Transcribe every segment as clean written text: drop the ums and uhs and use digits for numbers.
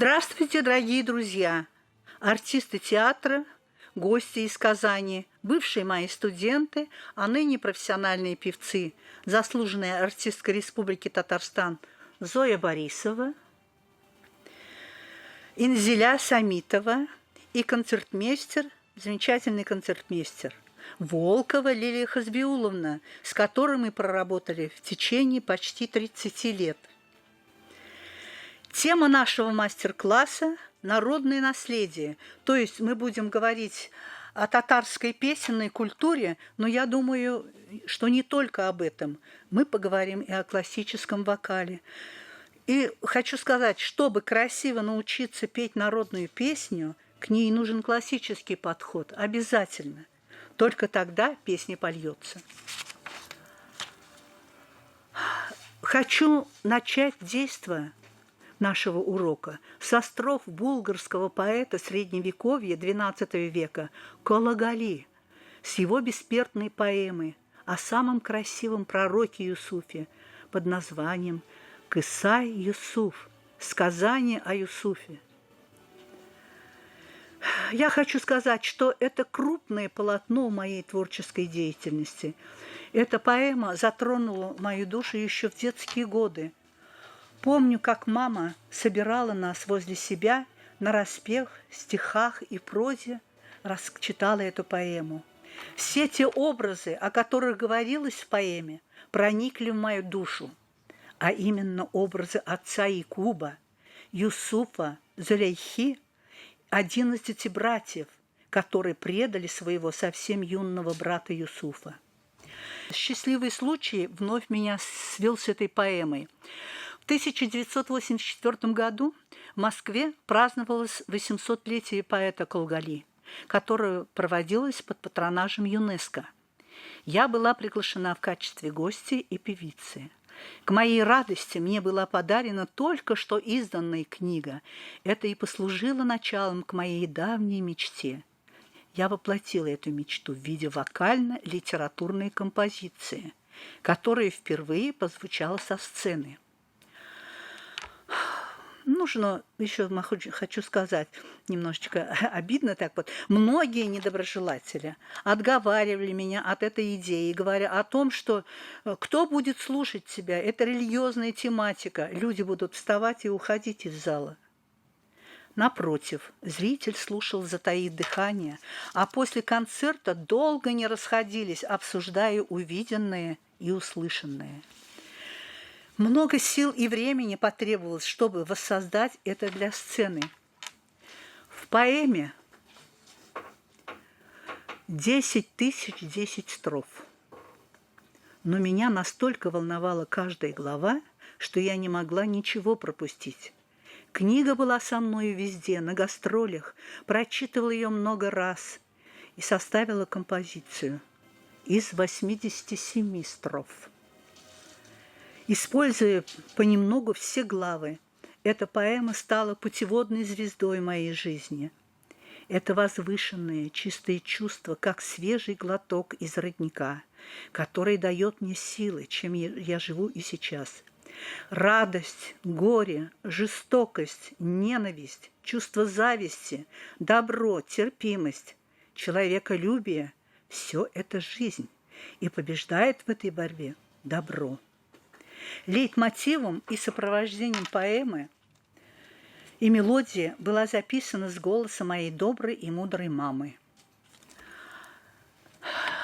Здравствуйте, дорогие друзья! Артисты театра, гости из Казани, бывшие мои студенты, а ныне профессиональные певцы, заслуженная артистка Республики Татарстан Зоя Борисова, Инзиля Самитова и концертмейстер, замечательный концертмейстер Волкова Лилия Хазбиуловна, с которой мы проработали в течение почти 30 лет. Тема нашего мастер-класса – народное наследие. То есть мы будем говорить о татарской песенной культуре, но я думаю, что не только об этом. Мы поговорим и о классическом вокале. И хочу сказать, чтобы красиво научиться петь народную песню, к ней нужен классический подход, обязательно. Только тогда песня польется. Хочу начать действие нашего урока со строф булгарского поэта Средневековья XII века Колагали с его бессмертной поэмы о самом красивом пророке Юсуфе под названием «Кысай Юсуф» – «Сказание о Юсуфе». Я хочу сказать, что это крупное полотно моей творческой деятельности. Эта поэма затронула мою душу еще в детские годы. Помню, как мама собирала нас возле себя нараспев, стихах и прозе, читала эту поэму. Все те образы, о которых говорилось в поэме, проникли в мою душу, а именно образы отца Якуба, Юсуфа, Зулейхи, 11 братьев, которые предали своего совсем юного брата Юсуфа. Счастливый случай вновь меня свел с этой поэмой. В 1984 году в Москве праздновалось 800-летие поэта Колагали, которое проводилось под патронажем ЮНЕСКО. Я была приглашена в качестве гостя и певицы. К моей радости мне была подарена только что изданная книга. Это и послужило началом к моей давней мечте. Я воплотила эту мечту в виде вокально-литературной композиции, которая впервые прозвучала со сцены. Нужно еще хочу сказать, немножечко обидно так вот, многие недоброжелатели отговаривали меня от этой идеи, говоря о том, что кто будет слушать тебя, это религиозная тематика, люди будут вставать и уходить из зала. Напротив, зритель слушал, затаив дыхание, а после концерта долго не расходились, обсуждая увиденное и услышанное. Много сил и времени потребовалось, чтобы воссоздать это для сцены. В поэме 10 тысяч 10 строф. Но меня настолько волновала каждая глава, что я не могла ничего пропустить. Книга была со мной везде, на гастролях, прочитывала ее много раз и составила композицию из 87 строф. Используя понемногу все главы, эта поэма стала путеводной звездой моей жизни. Это возвышенное, чистое чувство, как свежий глоток из родника, который дает мне силы, чем я живу и сейчас. Радость, горе, жестокость, ненависть, чувство зависти, добро, терпимость, человеколюбие – все это жизнь, и побеждает в этой борьбе добро. Лейтмотивом и сопровождением поэмы и мелодия была записана с голоса моей доброй и мудрой мамы.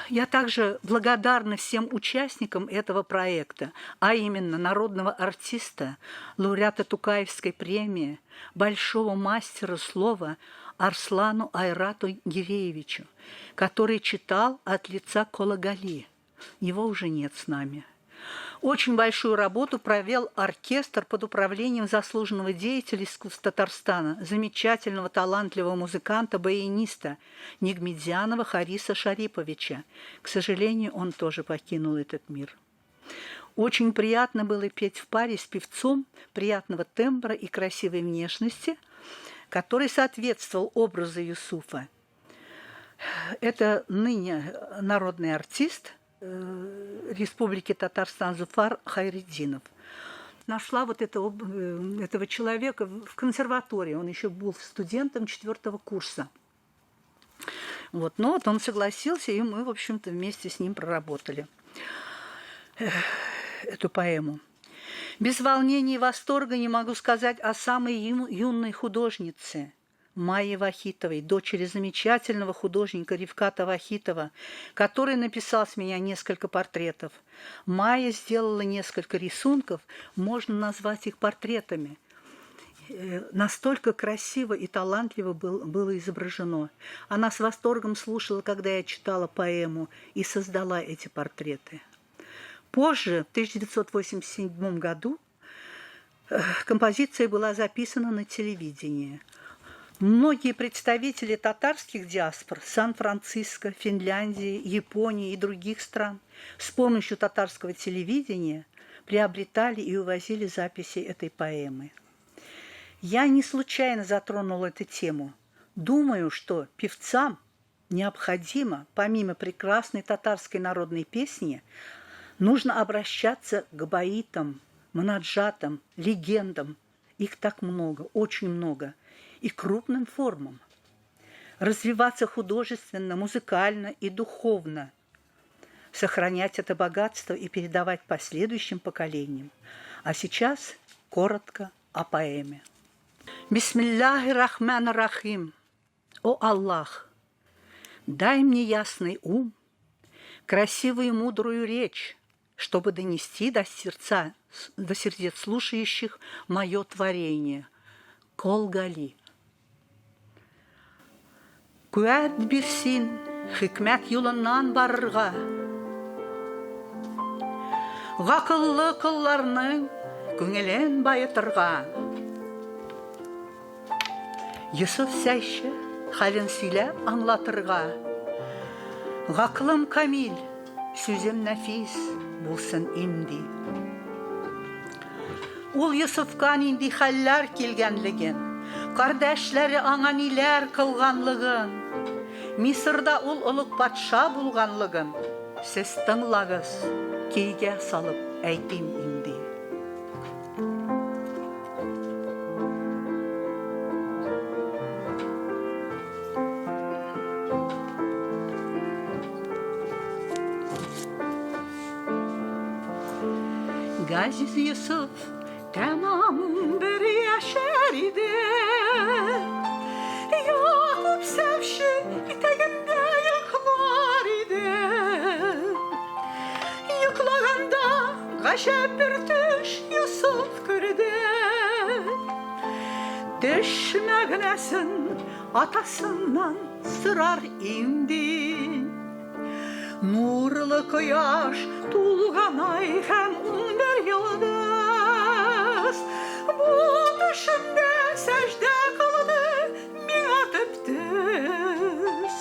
Я также благодарна всем участникам этого проекта, а именно народного артиста, лауреата Тукаевской премии, большого мастера слова Арслану Айрату Гиреевичу, который читал от лица Колагали. Его уже нет с нами. Очень большую работу провел оркестр под управлением заслуженного деятеля искусств Татарстана, замечательного талантливого музыканта-баяниста Нигмедзянова Хариса Шариповича. К сожалению, он тоже покинул этот мир. Очень приятно было петь в паре с певцом приятного тембра и красивой внешности, который соответствовал образу Юсуфа. Это ныне народный артист Республики Татарстан Зуфар Хайретдинов. нашла вот этого человека в консерватории. Он еще был студентом 4-го курса. Вот. Но вот он согласился, и мы, в общем-то, вместе с ним проработали эту поэму. Без волнения и восторга не могу сказать о самой юной художнице Майе Вахитовой, дочери замечательного художника Рифката Вахитова, который написал с меня несколько портретов. Майя сделала несколько рисунков, можно назвать их портретами. Настолько красиво и талантливо было изображено. Она с восторгом слушала, когда я читала поэму, и создала эти портреты. Позже, в 1987 году, композиция была записана на телевидении. Многие представители татарских диаспор Сан-Франциско, Финляндии, Японии и других стран с помощью татарского телевидения приобретали и увозили записи этой поэмы. Я не случайно затронула эту тему. Думаю, что певцам необходимо, помимо прекрасной татарской народной песни, нужно обращаться к баитам, манаджатам, легендам. Их так много, очень много. И крупным формам. Развиваться художественно, музыкально и духовно. Сохранять это богатство и передавать последующим поколениям. А сейчас коротко о поэме. Бисмиллахи рахмани рахим. О Аллах, дай мне ясный ум, красивую и мудрую речь, чтобы донести до сердец слушающих мое творение. Колгали. Куәт бирсин, хикмәт юлынан барырга. Гакыллы кылларның күңелен байытырга. Йосыф Сәйші хәлен сөйләп аңлатырга. Гақлым камил, сүзем нәфис булсын имди. Ул Йосыфка нинди хәлләр килгәнлеген, кардәшләре аңа ниләр кылганлыгын, Мисырда ул олуг патша булганлыгын сез тыңлагыз, көйгә салып әйтим инде. Газиз Йосыф tamam bir yaşar idi. Yakup sevşi iteğinde yıklar idi. Yıklağında gaşep bir düş Yusuf gördü. Düşmegnesin atasından sırar indi. Nurlu koyaş tulgan ay hem bir yıldız. Bu düşümde secde kıldı mina tüptüz.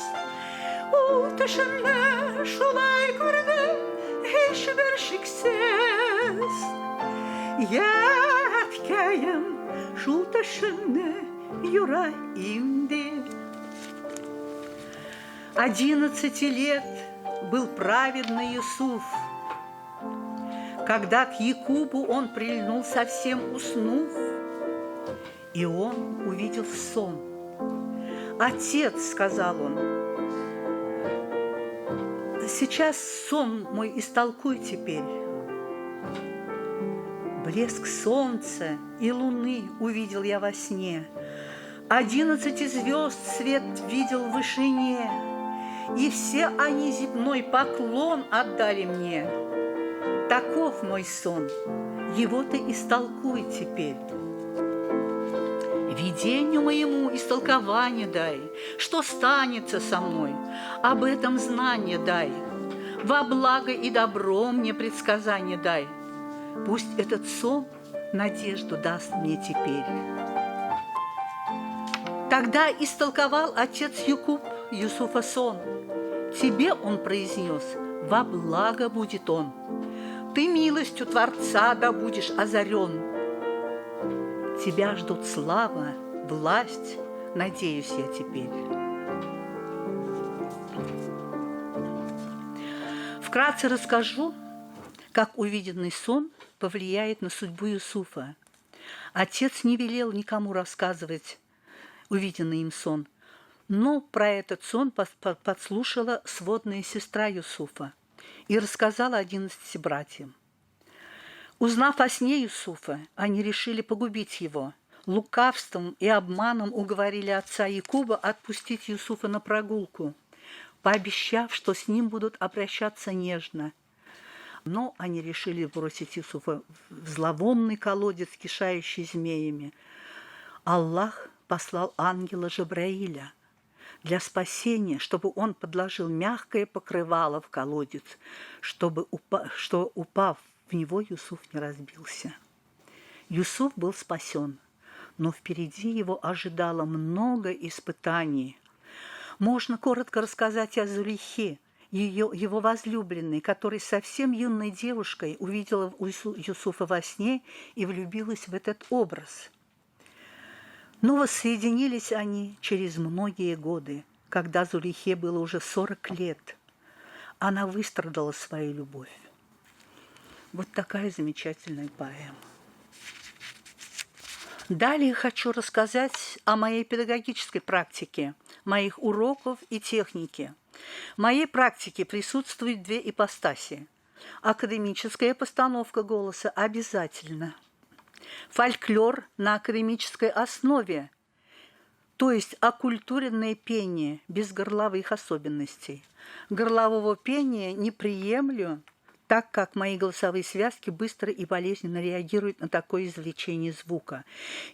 O düşümde şulay gördü hiçbir şiksiz. Yetkeyim şu düşümde yüreğimdi. 11 лет был праведный Юсуф. Когда к Якубу он прильнул, совсем уснув, и он увидел сон. «Отец», — сказал он, — «сейчас сон мой истолкуй теперь». Блеск солнца и луны увидел я во сне, 11 звезд свет видел в вышине, и все они земной поклон отдали мне. Таков мой сон, его ты истолкуй теперь. Видению моему истолкование дай, что станется со мной, об этом знание дай. Во благо и добро мне предсказание дай. Пусть этот сон надежду даст мне теперь. Тогда истолковал отец Якуб Юсуфа сон. Тебе он произнес, во благо будет он. Ты милостью Творца да будешь озарен. Тебя ждут слава, власть, надеюсь я теперь. Вкратце расскажу, как увиденный сон повлияет на судьбу Юсуфа. Отец не велел никому рассказывать увиденный им сон, но про этот сон подслушала сводная сестра Юсуфа и рассказала 11 братьям. Узнав о сне Юсуфа, они решили погубить его. Лукавством и обманом уговорили отца Якуба отпустить Юсуфа на прогулку, пообещав, что с ним будут обращаться нежно. Но они решили бросить Юсуфа в зловонный колодец, кишающий змеями. Аллах послал ангела Джабраиля для спасения, чтобы он подложил мягкое покрывало в колодец, что, упав в него, Юсуф не разбился. Юсуф был спасен, но впереди его ожидало много испытаний. Можно коротко рассказать о Зулейхе, его возлюбленной, которая совсем юной девушкой увидела Юсуфа во сне и влюбилась в этот образ. Но воссоединились они через многие годы, когда Зулейхе было уже 40 лет. Она выстрадала свою любовь. Вот такая замечательная поэма. Далее хочу рассказать о моей педагогической практике, моих уроков и технике. В моей практике присутствуют две ипостаси. Академическая постановка голоса обязательно. Фольклор на академической основе, то есть окультуренное пение без горловых особенностей. Горлового пения не приемлю, так как мои голосовые связки быстро и болезненно реагируют на такое извлечение звука.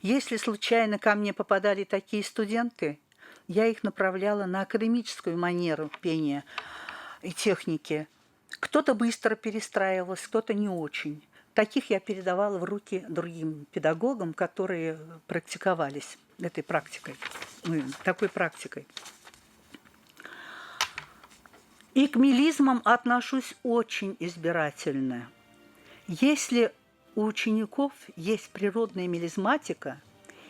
Если случайно ко мне попадали такие студенты, я их направляла на академическую манеру пения и техники. Кто-то быстро перестраивался, кто-то не очень. Таких я передавала в руки другим педагогам, которые практиковались этой практикой, такой практикой. И к мелизмам отношусь очень избирательно. Если у учеников есть природная мелизматика,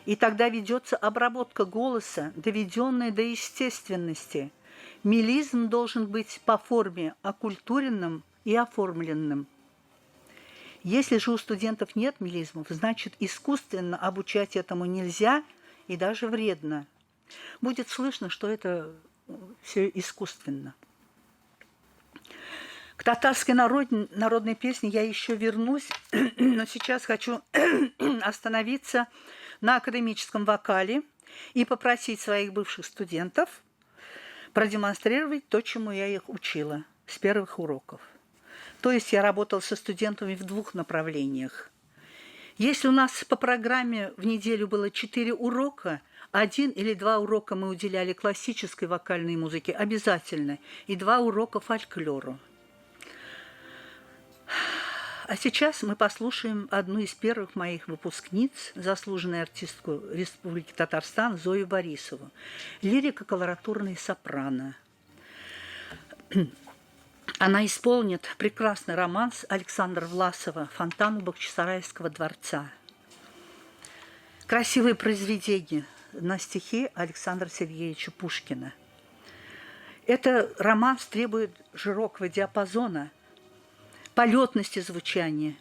и тогда ведется обработка голоса, доведенная до естественности, мелизм должен быть по форме окультуренным и оформленным. Если же у студентов нет мелизмов, значит, искусственно обучать этому нельзя и даже вредно. Будет слышно, что это все искусственно. К татарской народной песне я еще вернусь, но сейчас хочу остановиться на академическом вокале и попросить своих бывших студентов продемонстрировать то, чему я их учила с первых уроков. То есть я работала со студентами в двух направлениях. Если у нас по программе в неделю было 4 урока, 1 или 2 урока мы уделяли классической вокальной музыке обязательно, и 2 урока фольклору. А сейчас мы послушаем одну из первых моих выпускниц, заслуженную артистку Республики Татарстан Зою Борисову, лирико-колоратурная сопрано. Она исполнит прекрасный романс Александра Власова «Фонтан у Бахчисарайского дворца». Красивое произведение на стихи Александра Сергеевича Пушкина. Этот романс требует широкого диапазона, полетности звучания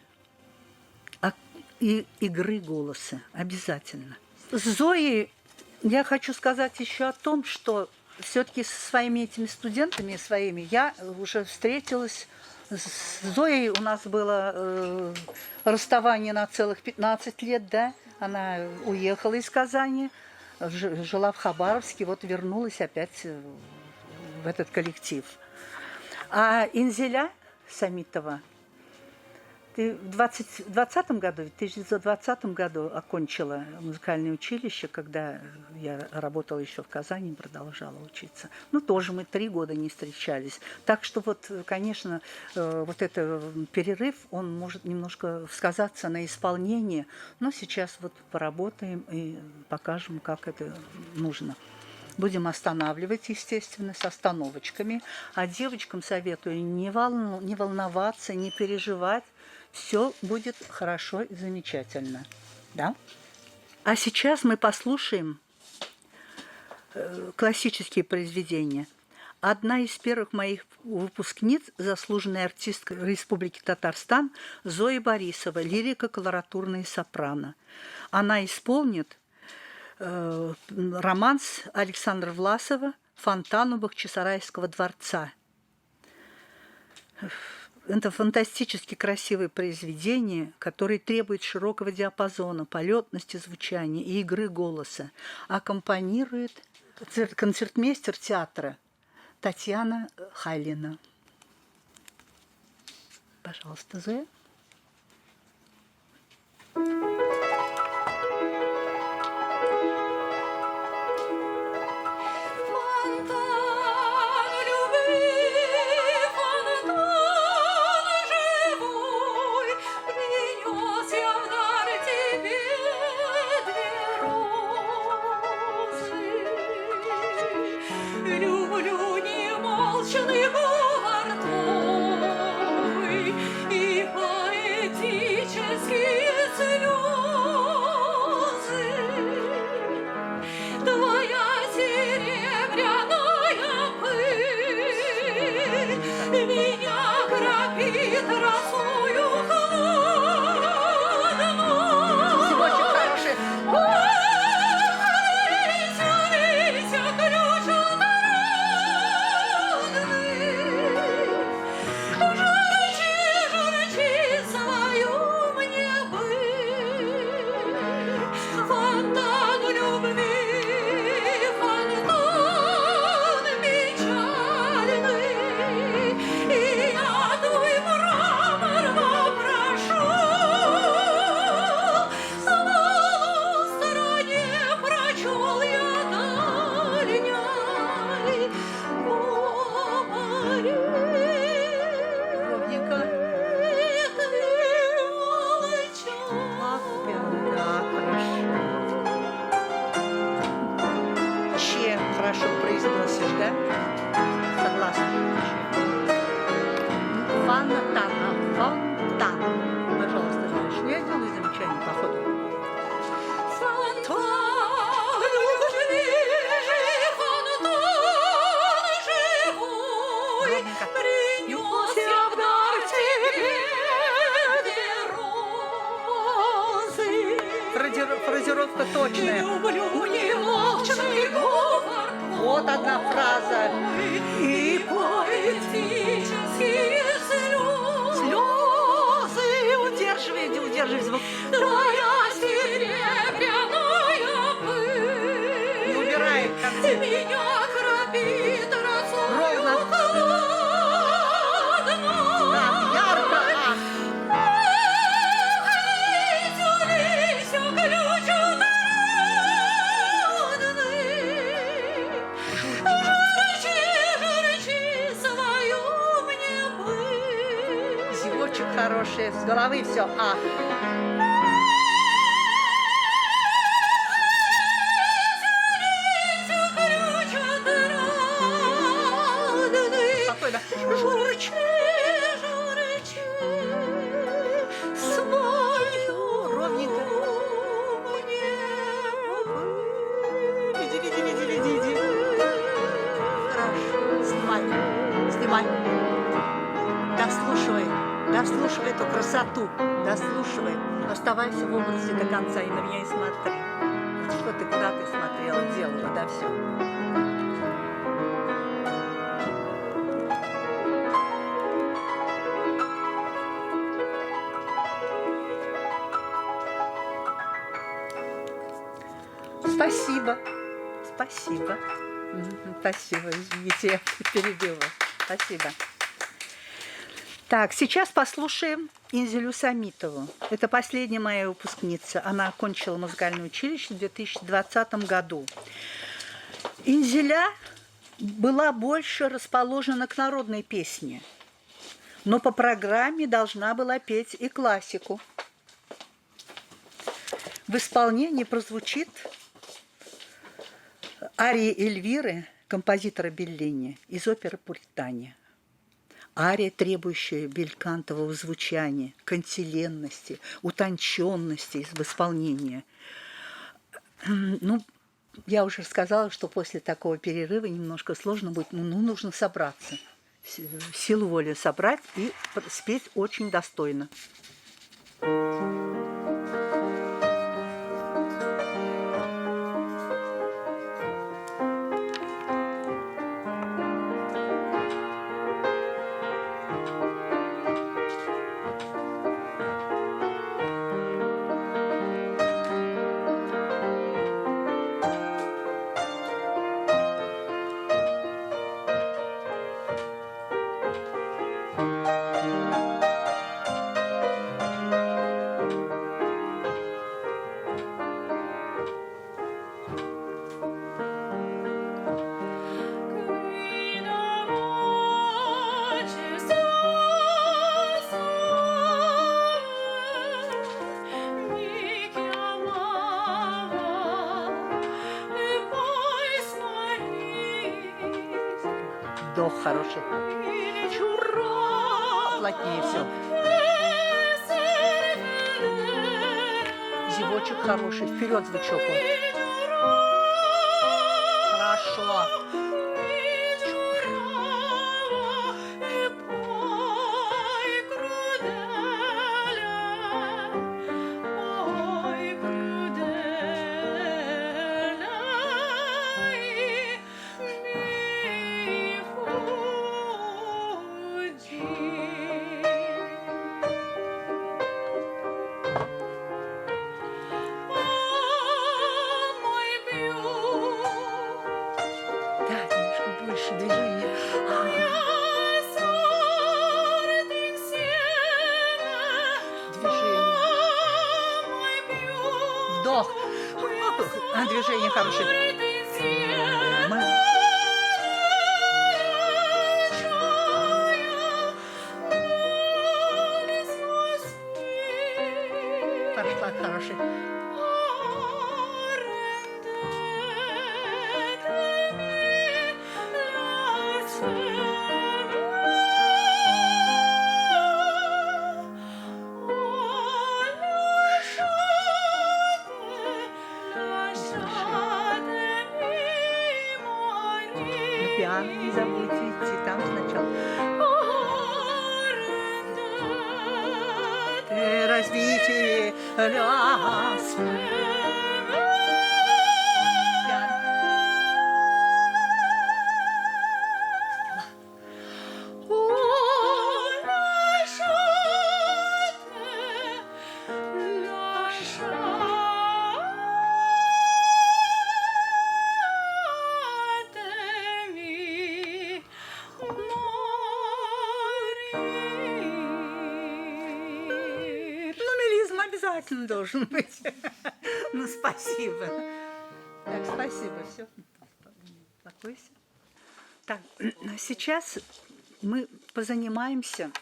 и игры голоса обязательно. С Зоей я хочу сказать еще о том, что все-таки со своими этими студентами своими я уже встретилась. С Зоей у нас было расставание на целых 15 лет, да? Она уехала из Казани, жила в Хабаровске, вот вернулась опять в этот коллектив. А Инзеля Самитова, ты в 1920 году окончила музыкальное училище, когда я работала еще в Казани и продолжала учиться. Ну, тоже мы 3 года не встречались. Так что вот, конечно, вот этот перерыв, он может немножко сказаться на исполнении, но сейчас вот поработаем и покажем, как это нужно. Будем останавливать, естественно, с остановочками. А девочкам советую не волноваться, не переживать. Все будет хорошо и замечательно. Да? А сейчас мы послушаем классические произведения. одна из первых моих выпускниц, заслуженная артистка Республики Татарстан Зоя Борисова, лирико-колоратурная сопрано. Она исполнит романс Александра Власова «Фонтан у Бахчисарайского дворца». Это фантастически красивое произведение, которое требует широкого диапазона, полетности звучания и игры голоса. Аккомпанирует концертмейстер театра Татьяна Хайлина. Пожалуйста, Зоя. Хорошо произносишь, да? Согласна. Фонтан. Фонтан. Пожалуйста, знаешь, я делаю замечание по ходу. Фонтан любви, фонтан живой, принесся в дар тебе розы. Фразировка точная. Люблю немолчный говор. Вот одна фраза. И поэтические слезы. Удерживай звук. Твоя серебряная пыль. Не убирай в конце. Меня храпит росою холодной. Так, ярко. Хорошие, с головы все. Спокойно. Журчи, свою ровненько. Иди. Хорошо. Снимай. Дослушивай эту красоту, дослушивай. Оставайся в области до конца и на меня и смотри. Что ты, куда ты смотрела, делала, да, все. Спасибо. Спасибо, извините, я перебила. Спасибо. Так, сейчас послушаем Инзилю Самитову. Это последняя моя выпускница. Она окончила музыкальное училище в 2020 году. Инзиля была больше расположена к народной песне, но по программе должна была петь и классику. В исполнении прозвучит ария Эльвиры, композитора Беллини, из оперы «Пуритане». Ария, требующая белькантового звучания, кантиленности, утонченности в исполнении. Ну, я уже сказала, что после такого перерыва немножко сложно будет, но нужно собраться, силу воли собрать и спеть очень достойно. Вдох хороший. Чура! Плотнее все. Зевочек хороший. Вперед звучок. Хорошо. Больше движения. Движение. Вдох. Движение хорошее. Пошла хороший. Пиано не забудьте идти там сначала. Ты развитие ляс. Обязательно должен быть. Ну, спасибо. Так, спасибо. Все. Успокойся. Так, сейчас мы позанимаемся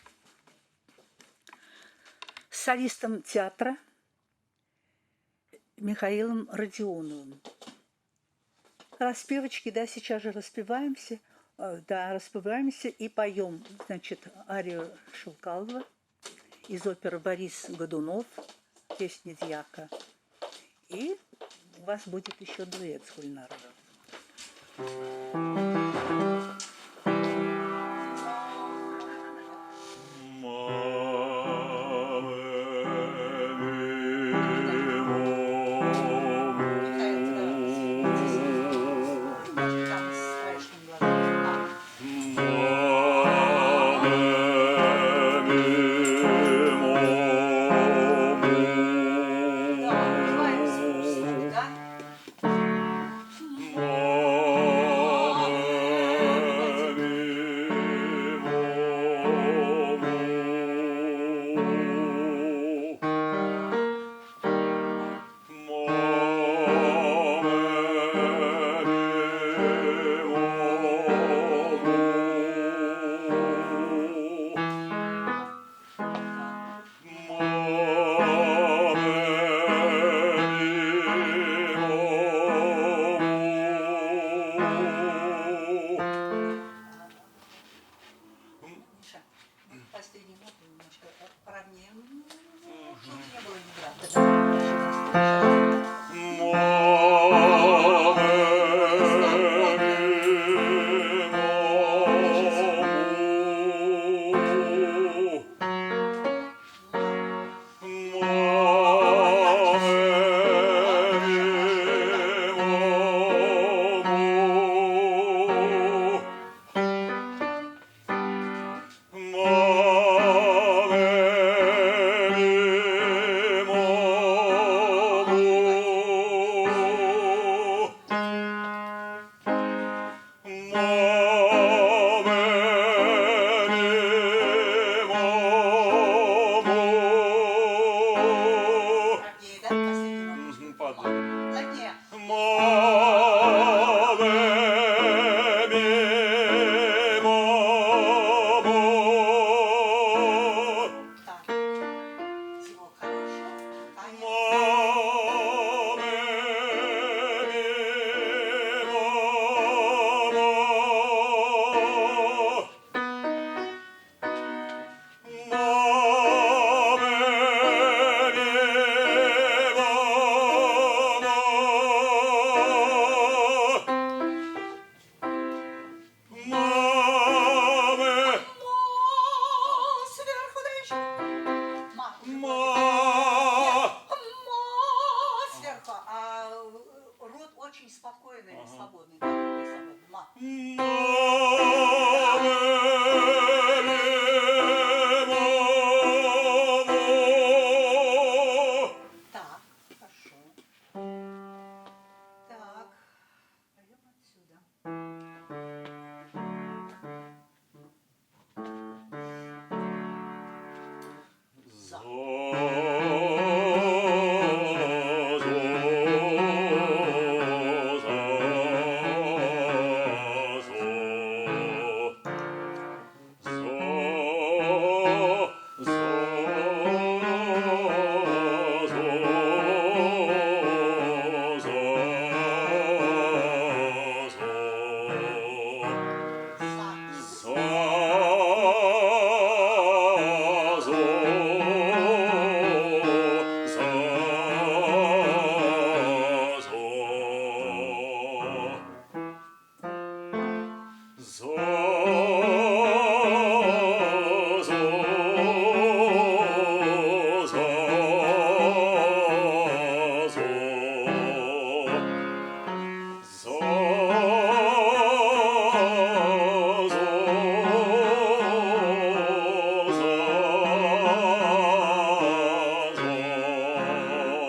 с солистом театра Михаилом Родионовым. Распевочки, да, сейчас же распеваемся. Да, распеваемся и поем, значит, арию Шелкалова из оперы «Борис Годунов», песни «Дьяка». И у вас будет еще дуэт с Гульнаром. Так, хорошо. Так, пойдем отсюда.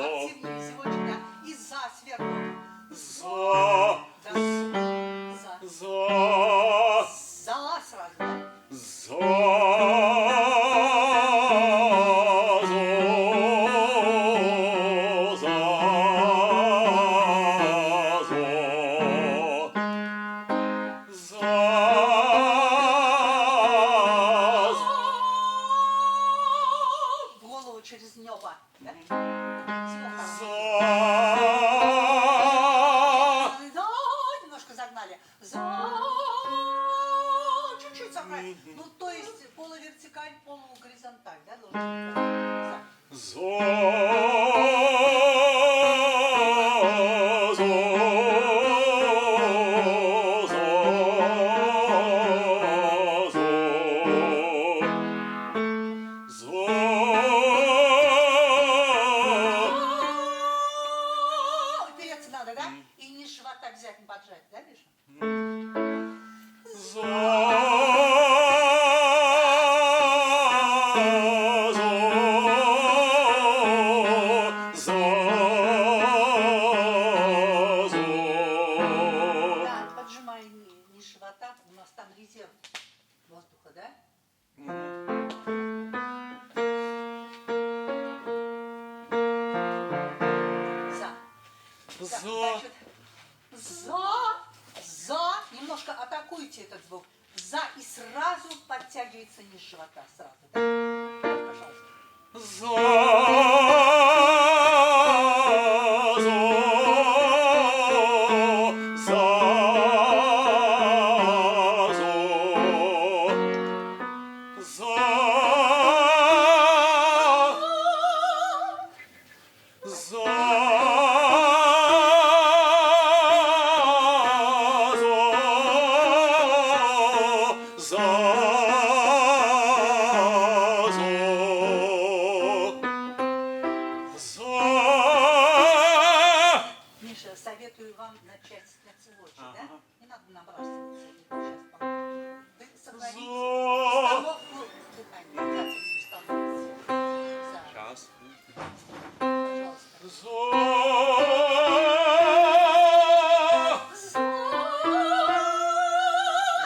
Активнее сегодня, да? И за сверху. За сразу, да? В голову через небо. Да? Немножко загнали. Чуть-чуть загнали. Ну, то есть полувертикаль, полугоризонталь, да, должен быть? Упереться надо, да? И низ живота обязательно поджать, да, Миша? Да, поджимай низ живота, у нас там резерв воздуха, да? Значит, за, немножко атакуйте этот звук. За и сразу подтягивается низ живота, сразу, да? Пожалуйста. Миша, советую вам начать с целочек, да? Не надо набрасываться. Сейчас сохранить установку дыхания, дыхательную установку. Сейчас.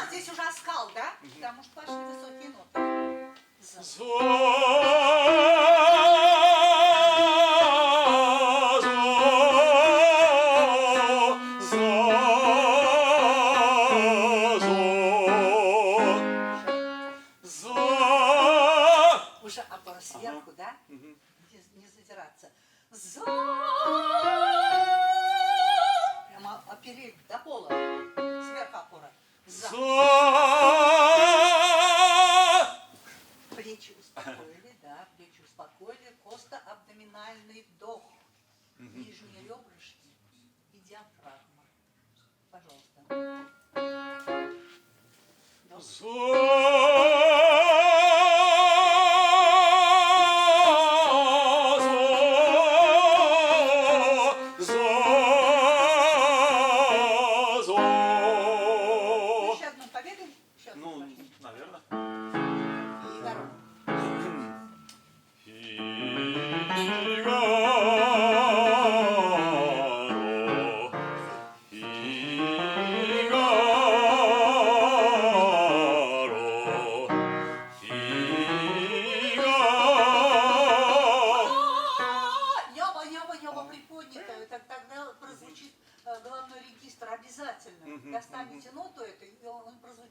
Здесь уже оскал, да? Потому что пошли высокие ноты. Уже опора сверху, да? Не задираться. Прямо опереть до пола. Сверху опора. Плечи успокоили, да, плечи успокоили. Костоабдоминальный вдох. Нижние ребрышки и диафрагма. Пожалуйста.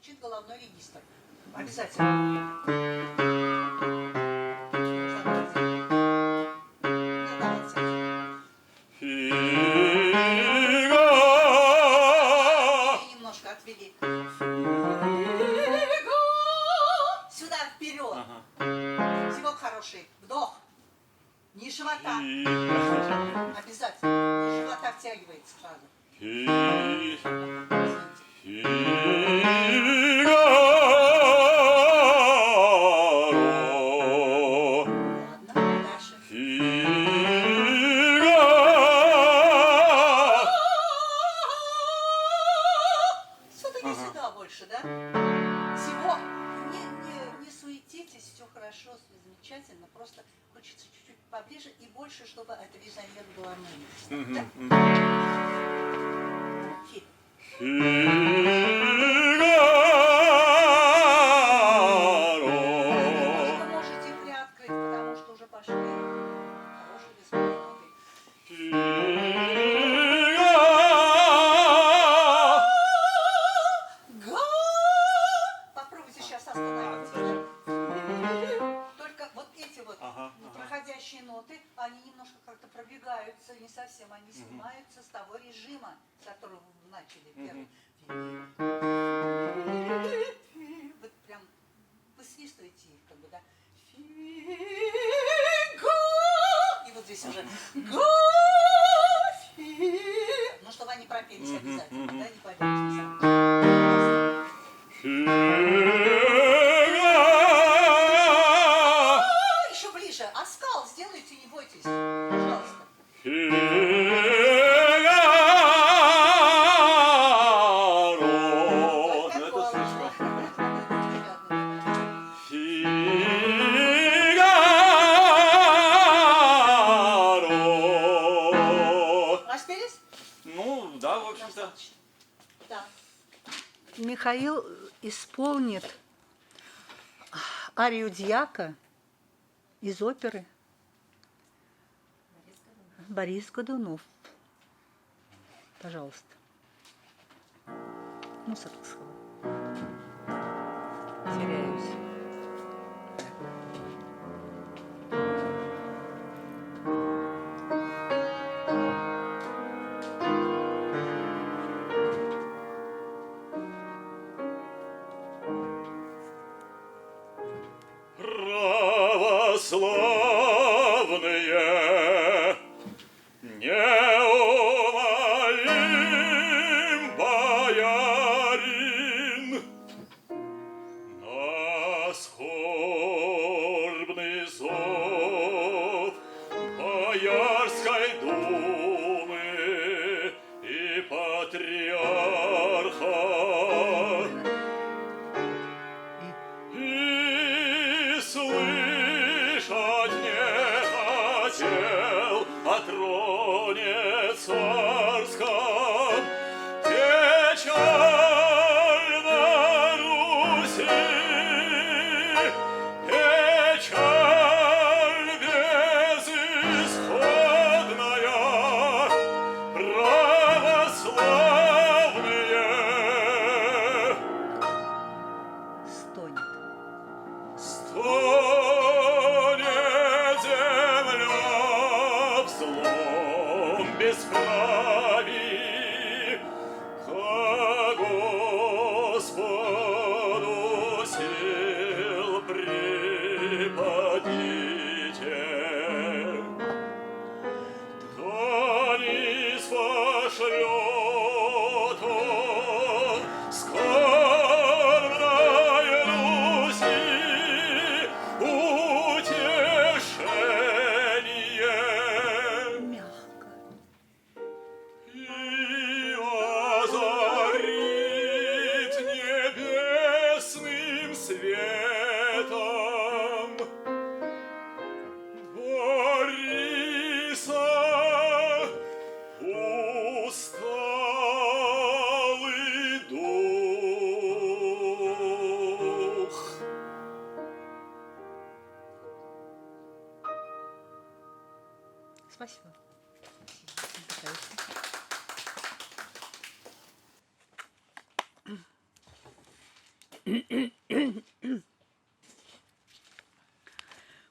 звучит головной регистр. Обязательно. Немножко отвели. Сюда, вперед. Звук хороший. Вдох. Низ живота. Обязательно. Низ живота втягивается сразу. Замечательно, просто хочется чуть-чуть поближе и больше, чтобы это резонировало мышцы. Вы можете приоткрыть, потому что уже пошли хорошие беспокойные. Попробуйте сейчас остановиться. Проходящие ноты, они немножко как-то пробегаются, не совсем, они снимаются с того режима, с которого вы начали первый. Вот прям высвистываете их, как бы, да. И вот здесь уже ну, чтобы они пропелись обязательно, да, не поверьте. Оскал сделайте, не бойтесь, пожалуйста. Распелись? Ну, да, в общем-то. Да. Михаил исполнит арию Дьяка из оперы Борис Годунов. Пожалуйста. Мусорок схватил. Теряюсь. Православные, неумолим боярин, на скорбный зов Боярской думы и патриарха о троне царском, печаль на Руси, печаль безысходная, православные. Стонет. Стонет земля в злом бесправии, ко Господу сил припадите. Да низ пошлет он скорбной Руси утешение. Мягко. И озарит небесным светом Бориса усталый дух. Спасибо.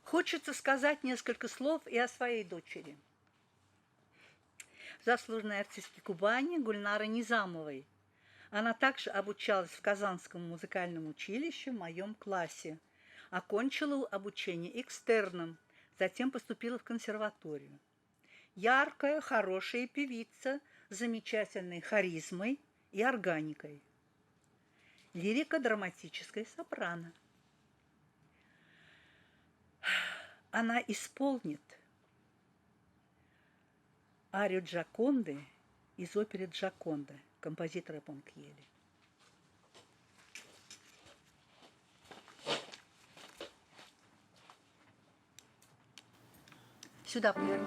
Хочется сказать несколько слов и о своей дочери. Заслуженной артистке Кубани Гульнары Низамовой. Она также обучалась в Казанском музыкальном училище в моем классе. Окончила обучение экстерном, затем поступила в консерваторию. Яркая, хорошая певица с замечательной харизмой и органикой. Лирико-драматическая сопрано. Она исполнит арию Джаконды из оперы «Джаконда» композитора Понкьелли. Сюда, Пьер.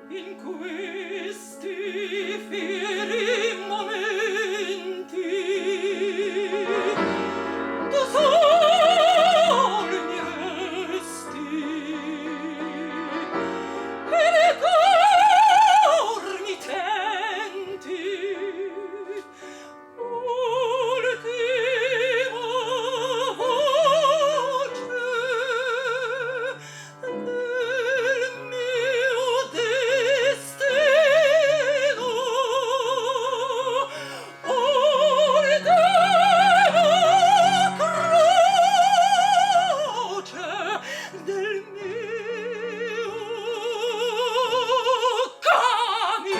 In questi fieri momenti tu sol mi resti e le corni tenti ultima voce del mio destino ultima croce del mio cammin.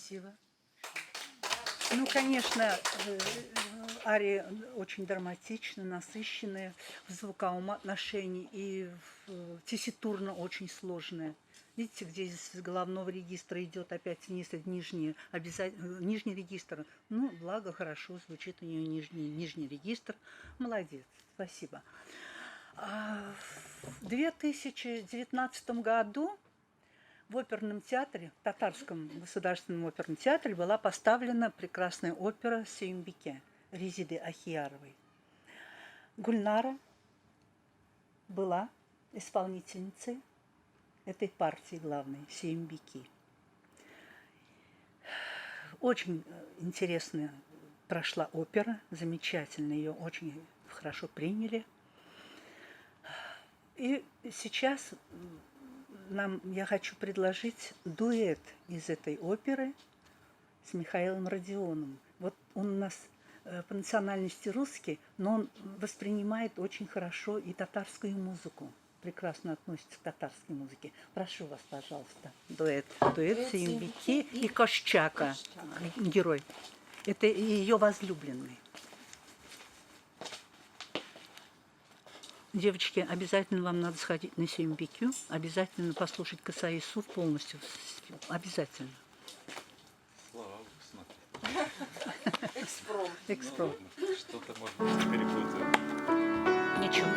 Спасибо. Ну, конечно, арии очень драматичны, насыщенные в звуковом отношении и тесситурно очень сложные. Видите, где из головного регистра идет опять вниз, это нижний, нижний регистр. Ну, благо, хорошо звучит у нее нижний регистр. Молодец, спасибо. В 2019 году в оперном театре, в Татарском государственном оперном театре была поставлена прекрасная опера «Сюймбике» Резиды Ахияровой. Гульнара была исполнительницей этой партии главной «Сюймбики». Очень интересная прошла опера, замечательно, ее очень хорошо приняли. И сейчас я хочу предложить дуэт из этой оперы с Михаилом Родионовым. Вот он у нас по национальности русский, но он воспринимает очень хорошо и татарскую музыку, прекрасно относится к татарской музыке. Прошу вас, пожалуйста, дуэт Сюймбики и Кошчака, герой. Это ее возлюбленный. Девочки, обязательно вам надо сходить на Сюймбикю, обязательно послушать Касаисуф полностью. Обязательно. Слава Богу, смотри. Экспром. Ну, что-то, может быть, перепутаю. Ничего.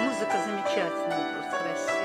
Музыка замечательная, просто красивая.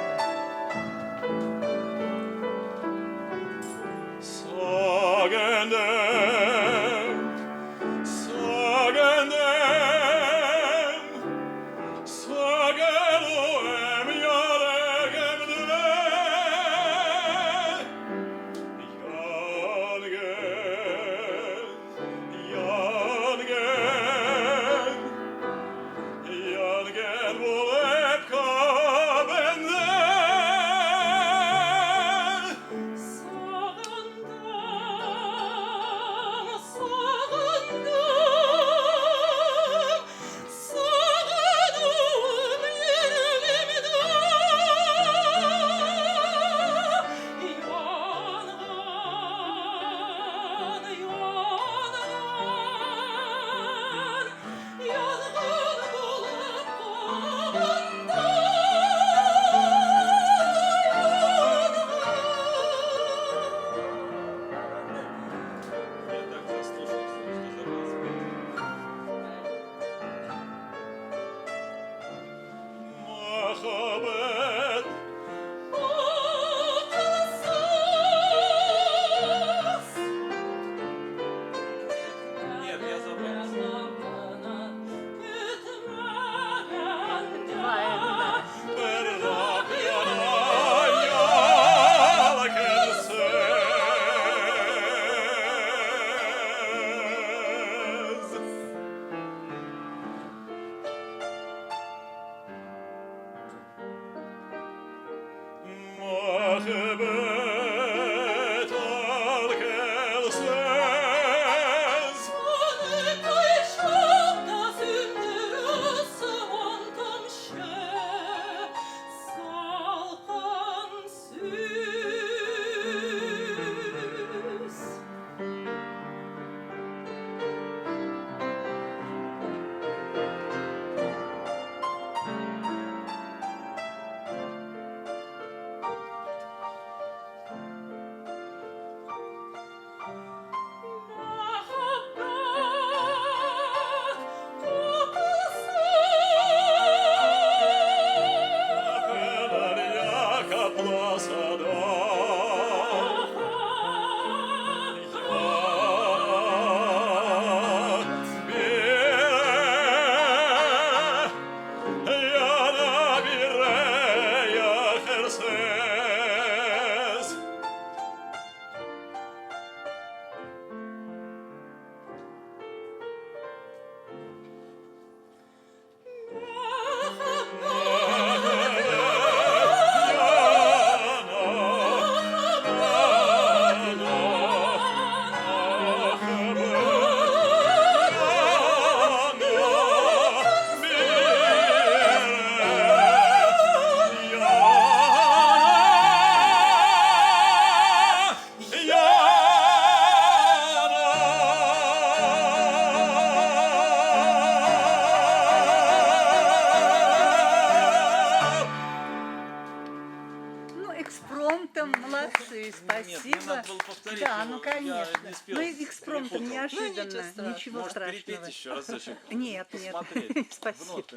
Да, ну Я конечно. не успел, Ну, и экспромтом перепутал. неожиданно, страшного. ничего Может, страшного. перепеть еще разочек? Нет, нет. Посмотреть. Спасибо. В ноты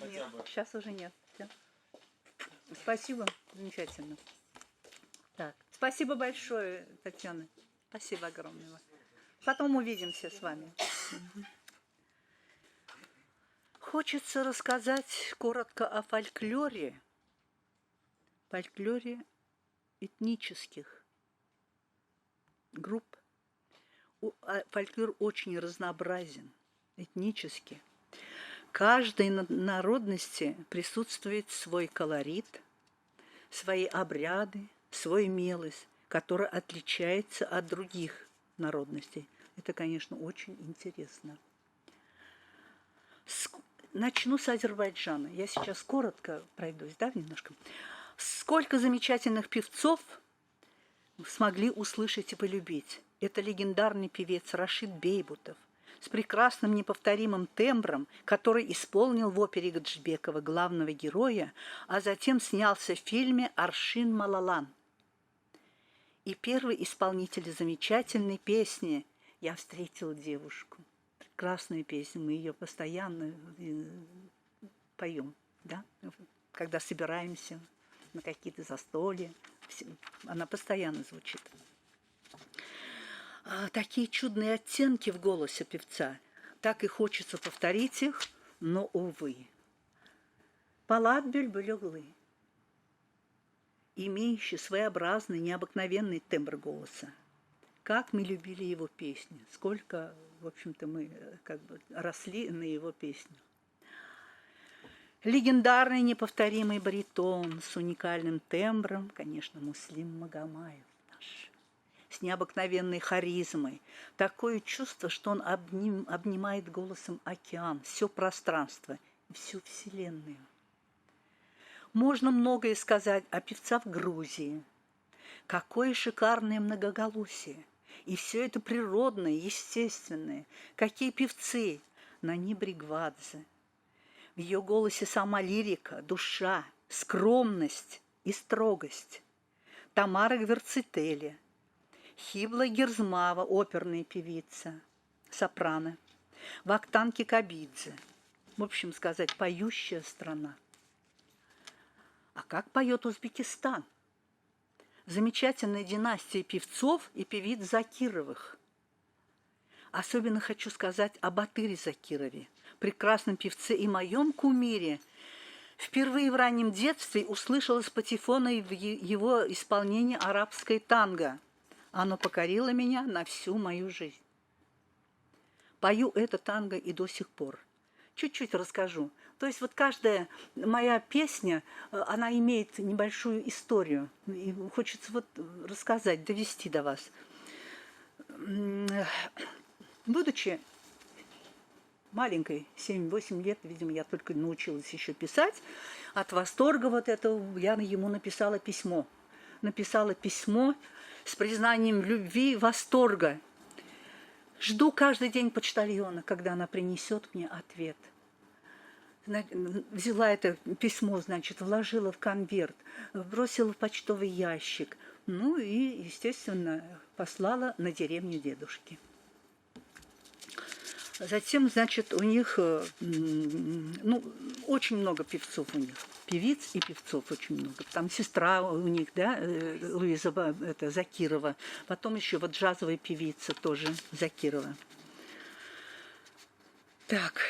хотя Нет, бы. сейчас уже нет. Всё. Спасибо, замечательно. Так, спасибо большое, Татьяна. Спасибо огромное. Потом увидимся с вами. Хочется рассказать коротко о фольклоре этнических групп. Фольклор очень разнообразен, этнически. Каждой народности присутствует свой колорит, свои обряды, свой милость, который отличается от других народностей. Это, конечно, очень интересно. Начну с Азербайджана. Я сейчас коротко пройдусь, да, немножко. Сколько замечательных певцов смогли услышать и полюбить. Это легендарный певец Рашид Бейбутов с прекрасным неповторимым тембром, который исполнил в опере Гаджибекова главного героя, а затем снялся в фильме «Аршин Малалан». И первый исполнитель замечательной песни «Я встретила девушку». Прекрасная песня, мы ее постоянно поем, да? Когда собираемся на какие-то застолья, она постоянно звучит. Такие чудные оттенки в голосе певца, так и хочется повторить их, но, увы. Полат Бюльбюль-Оглы, имеющий своеобразный, необыкновенный тембр голоса. Как мы любили его песни, сколько, в общем-то, мы как бы росли на его песню. Легендарный неповторимый баритон с уникальным тембром, конечно, Муслим Магомаев наш, с необыкновенной харизмой. Такое чувство, что он обнимает голосом океан, все пространство, всю Вселенную. Можно многое сказать о певцах Грузии. Какое шикарное многоголосие! И все это природное, естественное. Какие певцы! Нани Бригвадзе. В ее голосе сама лирика, душа, скромность и строгость. Тамара Гверцители, Хибла Герзмава, оперная певица, сопрано. Вактан Кикабидзе. В общем сказать, поющая страна. А как поет Узбекистан? Замечательная династия певцов и певиц Закировых. Особенно хочу сказать о Батыре Закирове, прекрасном певце и моем кумире. Впервые в раннем детстве услышала с патефона в его исполнении арабское танго. Оно покорило меня на всю мою жизнь. Пою это танго и до сих пор. Чуть-чуть расскажу. То есть вот каждая моя песня, она имеет небольшую историю. И хочется вот рассказать, довести до вас. Будучи маленькой, 7-8 лет, видимо, я только научилась еще писать, от восторга вот этого я ему написала письмо. Написала письмо с признанием любви и восторга. Жду каждый день почтальона, когда она принесет мне ответ. Взяла это письмо, значит, вложила в конверт, бросила в почтовый ящик. Ну и, естественно, послала на деревню дедушки. Затем, значит, у них, очень много певцов у них. Певиц и певцов очень много. Там сестра у них, да, Луиза это, Закирова. Потом еще вот джазовая певица тоже Закирова. Так.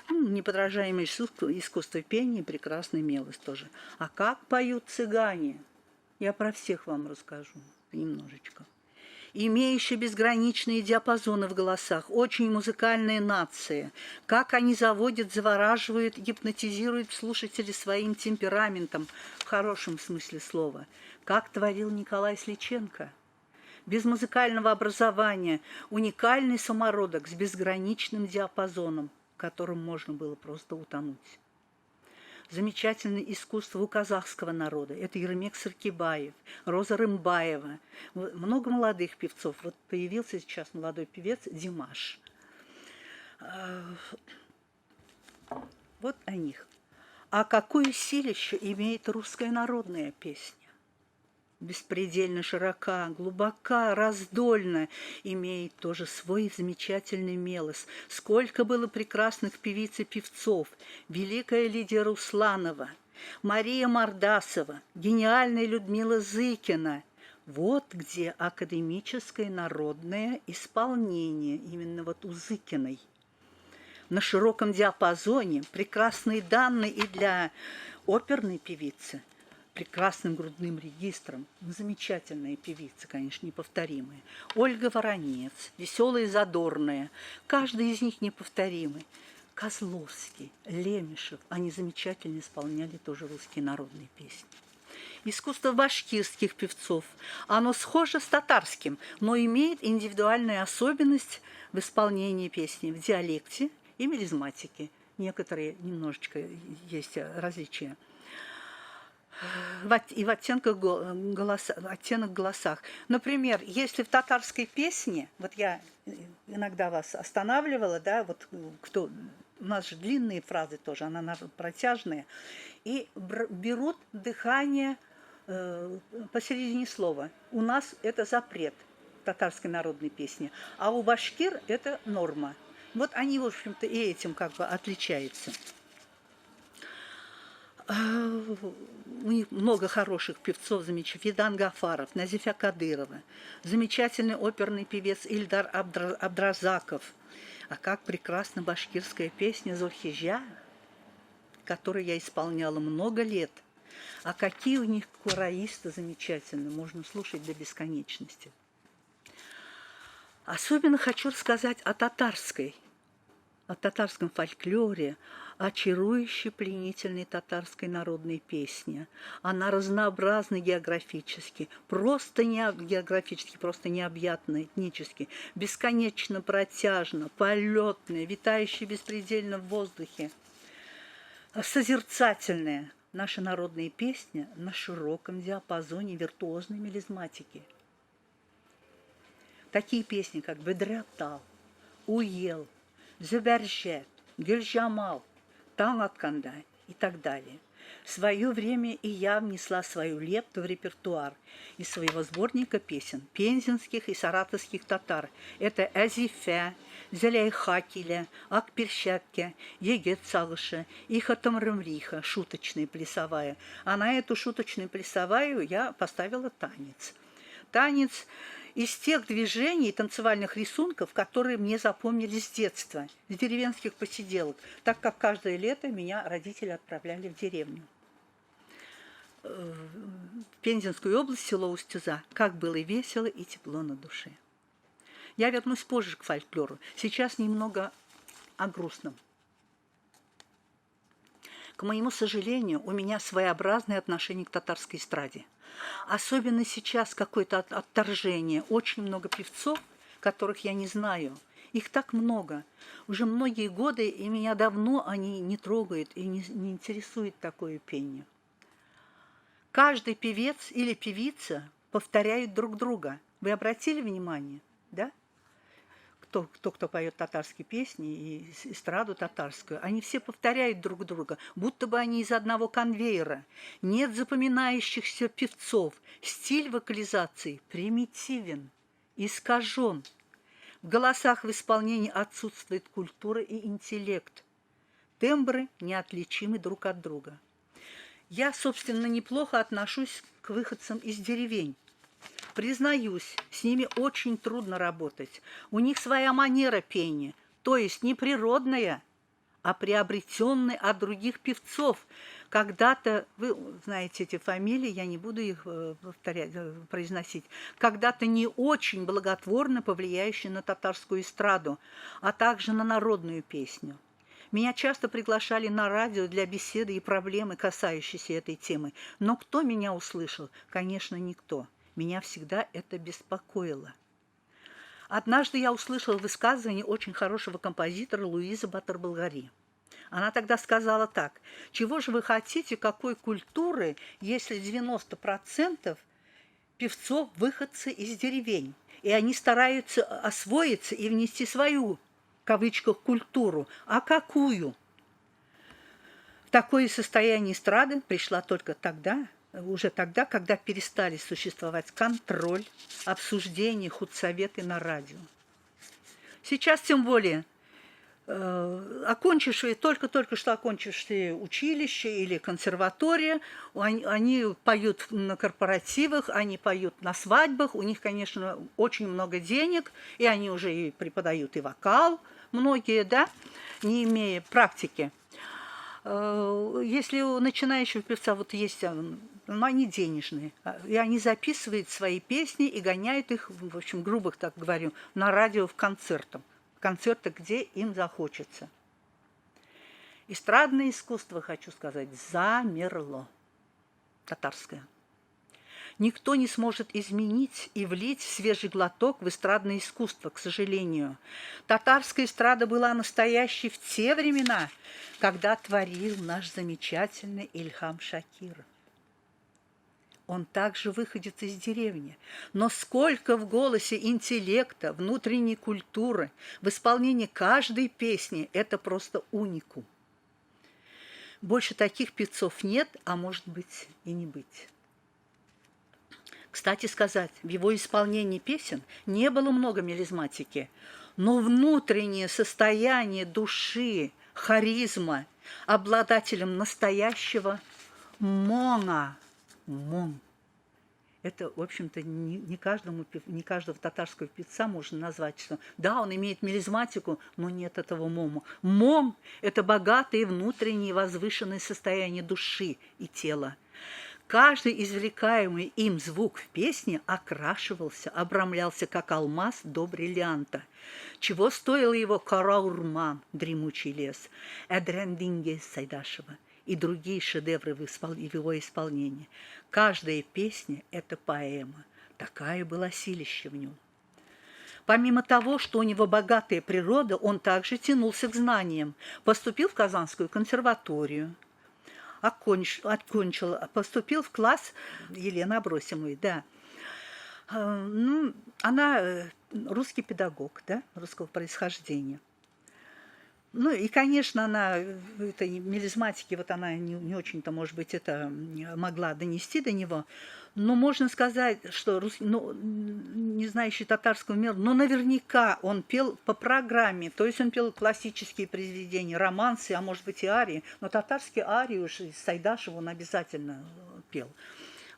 Неподражаемое искусство пения, прекрасная мелость тоже. А как поют цыгане? Я про всех вам расскажу немножечко. Имеющие безграничные диапазоны в голосах, очень музыкальная нация. Как они заводят, завораживают, гипнотизируют слушателей своим темпераментом, в хорошем смысле слова. Как творил Николай Сличенко. Без музыкального образования, уникальный самородок с безграничным диапазоном, в котором можно было просто утонуть. Замечательное искусство у казахского народа. Это Ермек Саркибаев, Роза Рымбаева. Много молодых певцов. Вот появился сейчас молодой певец Димаш. Вот о них. А какое силище имеет русская народная песня? беспредельно широка, глубока, раздольна, имеет тоже свой замечательный мелос. Сколько было прекрасных певиц и певцов, великая Лидия Русланова, Мария Мордасова, гениальная Людмила Зыкина. Вот где академическое народное исполнение, именно вот у Зыкиной. На широком диапазоне, прекрасные данные и для оперной певицы, прекрасным грудным регистром, замечательная певица, конечно, неповторимая. Ольга Воронец, веселая и задорная, каждый из них неповторимый. Козловский, Лемешев, они замечательно исполняли тоже русские народные песни. Искусство башкирских певцов, оно схоже с татарским, но имеет индивидуальную особенность в исполнении песни в диалекте и мелизматике. Некоторые немножечко есть различия. И в оттенках голосах. Например, если в татарской песне, вот я иногда вас останавливала, да, вот кто, у нас же длинные фразы тоже, она протяжная, и берут дыхание посередине слова. У нас это запрет татарской народной песни, а у башкир это норма. Вот они, в общем-то, и этим как бы отличаются. У них много хороших певцов, замечательных. Фидан Гафаров, Назифа Кадырова, замечательный оперный певец Ильдар Абдразаков. А как прекрасна башкирская песня «Зульхижа», которую я исполняла много лет. А какие у них кураисты замечательные, можно слушать до бесконечности. Особенно хочу рассказать о татарском фольклоре, о чарующей, пленительной татарской народной песне. Она разнообразна географически, просто необъятна этнически, бесконечно протяжна, полетная, витающая беспредельно в воздухе, созерцательная. Наша народная песня на широком диапазоне виртуозной мелизматики. Такие песни, как «Бедрятал», «Уел», «Зебержет», «Гюльжамал», «Таң атканда» и так далее. В свое время и я внесла свою лепту в репертуар из своего сборника песен пензенских и саратовских татар. Это Азифе, Зеляйхакиля, Акперщатке, Егет Сагыша и Хатамрымриха, шуточная плясовая. А на эту шуточную плясовую я поставила танец. Танец из тех движений, танцевальных рисунков, которые мне запомнились с детства, с деревенских посиделок, так как каждое лето меня родители отправляли в деревню. В Пензенскую область, село Устюза, как было весело и тепло на душе. Я вернусь позже к фольклору. Сейчас немного о грустном. К моему сожалению, у меня своеобразное отношение к татарской эстраде. Особенно сейчас какое-то отторжение. Очень много певцов, которых я не знаю. Их так много. Уже многие годы, и меня давно они не трогают и не интересует такое пение. Каждый певец или певица повторяют друг друга. Вы обратили внимание? Да? Кто поет татарские песни и эстраду татарскую, они все повторяют друг друга, будто бы они из одного конвейера. Нет запоминающихся певцов. Стиль вокализации примитивен, искажен. В голосах в исполнении отсутствует культура и интеллект. Тембры неотличимы друг от друга. Я, собственно, неплохо отношусь к выходцам из деревень. Признаюсь, с ними очень трудно работать. У них своя манера пения, то есть не природная, а приобретенная от других певцов. Когда-то, вы знаете эти фамилии, я не буду их произносить, когда-то не очень благотворно повлияющие на татарскую эстраду, а также на народную песню. Меня часто приглашали на радио для беседы и проблемы, касающиеся этой темы. Но кто меня услышал? Конечно, никто. Меня всегда это беспокоило. Однажды я услышала высказывание очень хорошего композитора Луизы Батыр-Болгари. Она тогда сказала так: «Чего же вы хотите, какой культуры, если 90% певцов выходцы из деревень, и они стараются освоиться и внести свою, в кавычках, культуру? А какую?» В такое состояние эстрады пришла только тогда, уже тогда, когда перестали существовать контроль, обсуждение, худсоветы на радио. Сейчас тем более окончившие, только что окончившие училище или консерватория, они поют на корпоративах, они поют на свадьбах, у них, конечно, очень много денег, и они уже и преподают и вокал, многие, да, не имея практики. Если у начинающего певца вот есть, они денежные, и они записывают свои песни и гоняют их, в общем, грубо так говорю, на радио в концерты, где им захочется. Эстрадное искусство, хочу сказать, замерло. Татарское. Никто не сможет изменить и влить свежий глоток в эстрадное искусство, к сожалению. Татарская эстрада была настоящей в те времена, когда творил наш замечательный Ильхам Шакиров. Он также выходит из деревни. Но сколько в голосе интеллекта, внутренней культуры, в исполнении каждой песни – это просто уникум. Больше таких певцов нет, а может быть и не быть. Кстати сказать, в его исполнении песен не было много мелизматики, но внутреннее состояние души, харизма, обладателем настоящего мона. Мон. Это, в общем-то, не каждого татарского певца можно назвать, что да, он имеет мелизматику, но нет этого мома. Мом – это богатое внутреннее возвышенное состояние души и тела. Каждый извлекаемый им звук в песне окрашивался, обрамлялся, как алмаз до бриллианта. Чего стоил его «Караурман» «Дремучий лес», «Эдрендинге» Сайдашева и другие шедевры в его исполнении. Каждая песня – это поэма. Такая была силища в нем. Помимо того, что у него богатая природа, он также тянулся к знаниям. Поступил в Казанскую консерваторию. Поступил в класс Елены Абросимовой, да. Ну, она русский педагог, да, русского происхождения. Ну, и, конечно, она этой мелизматики, вот она не очень-то, может быть, это могла донести до него, но можно сказать, что не знающий татарского мира, но наверняка он пел по программе, то есть он пел классические произведения, романсы, а может быть и арии, но татарские арии уж из Сайдашева он обязательно пел.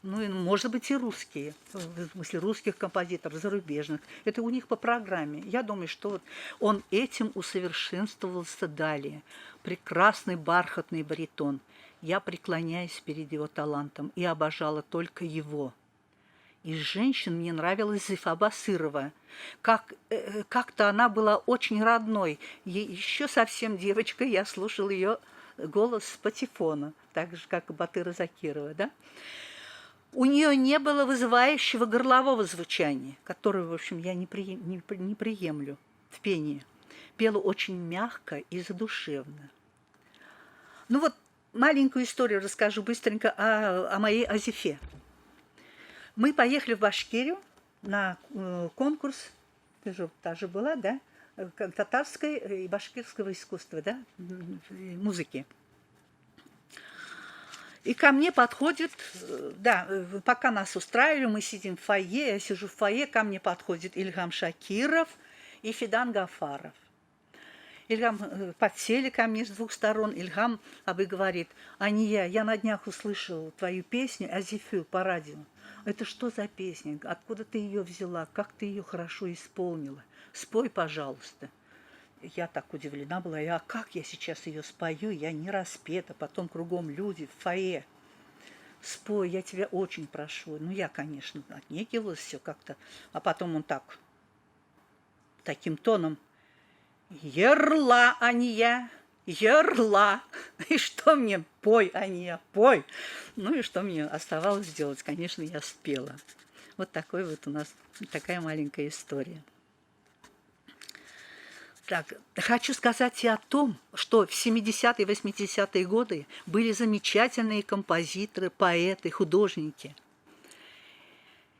Ну, и, может быть, и русские, в смысле русских композиторов, зарубежных. Это у них по программе. Я думаю, что вот он этим усовершенствовался далее. Прекрасный бархатный баритон. Я преклоняюсь перед его талантом и обожала только его. Из женщин мне нравилась Зифа Басырова. Как-то она была очень родной. Еще совсем девочкой я слушала ее голос с патефона, так же, как и Батыра Закирова, да? У нее не было вызывающего горлового звучания, которое, в общем, я не приемлю в пении. Пела очень мягко и задушевно. Ну вот, маленькую историю расскажу быстренько о моей Азифе. Мы поехали в Башкирию на конкурс, ты же тоже была, да, татарского и башкирского искусства, да, музыки. И ко мне подходит, да, пока нас устраивали, мы сидим в фойе, я сижу в фойе, ко мне подходит Ильхам Шакиров и Фидан Гафаров. Ильхам подсели ко мне с двух сторон, Ильхам говорит: «Ания, я на днях услышал твою песню Азифу по радио. Это что за песня? Откуда ты ее взяла? Как ты ее хорошо исполнила? Спой, пожалуйста». Я так удивлена была, а как я сейчас ее спою, я не распета, потом кругом люди в фойе. Спой, я тебя очень прошу. Ну, я, конечно, отнекивалась все как-то, а потом он таким тоном: «Ерла, Ания, ерла». И что мне? Пой, Ания, пой. Ну и что мне оставалось делать? Конечно, я спела. Вот такой вот у нас такая маленькая история. Так, хочу сказать и о том, что в 70-е, 80-е годы были замечательные композиторы, поэты, художники.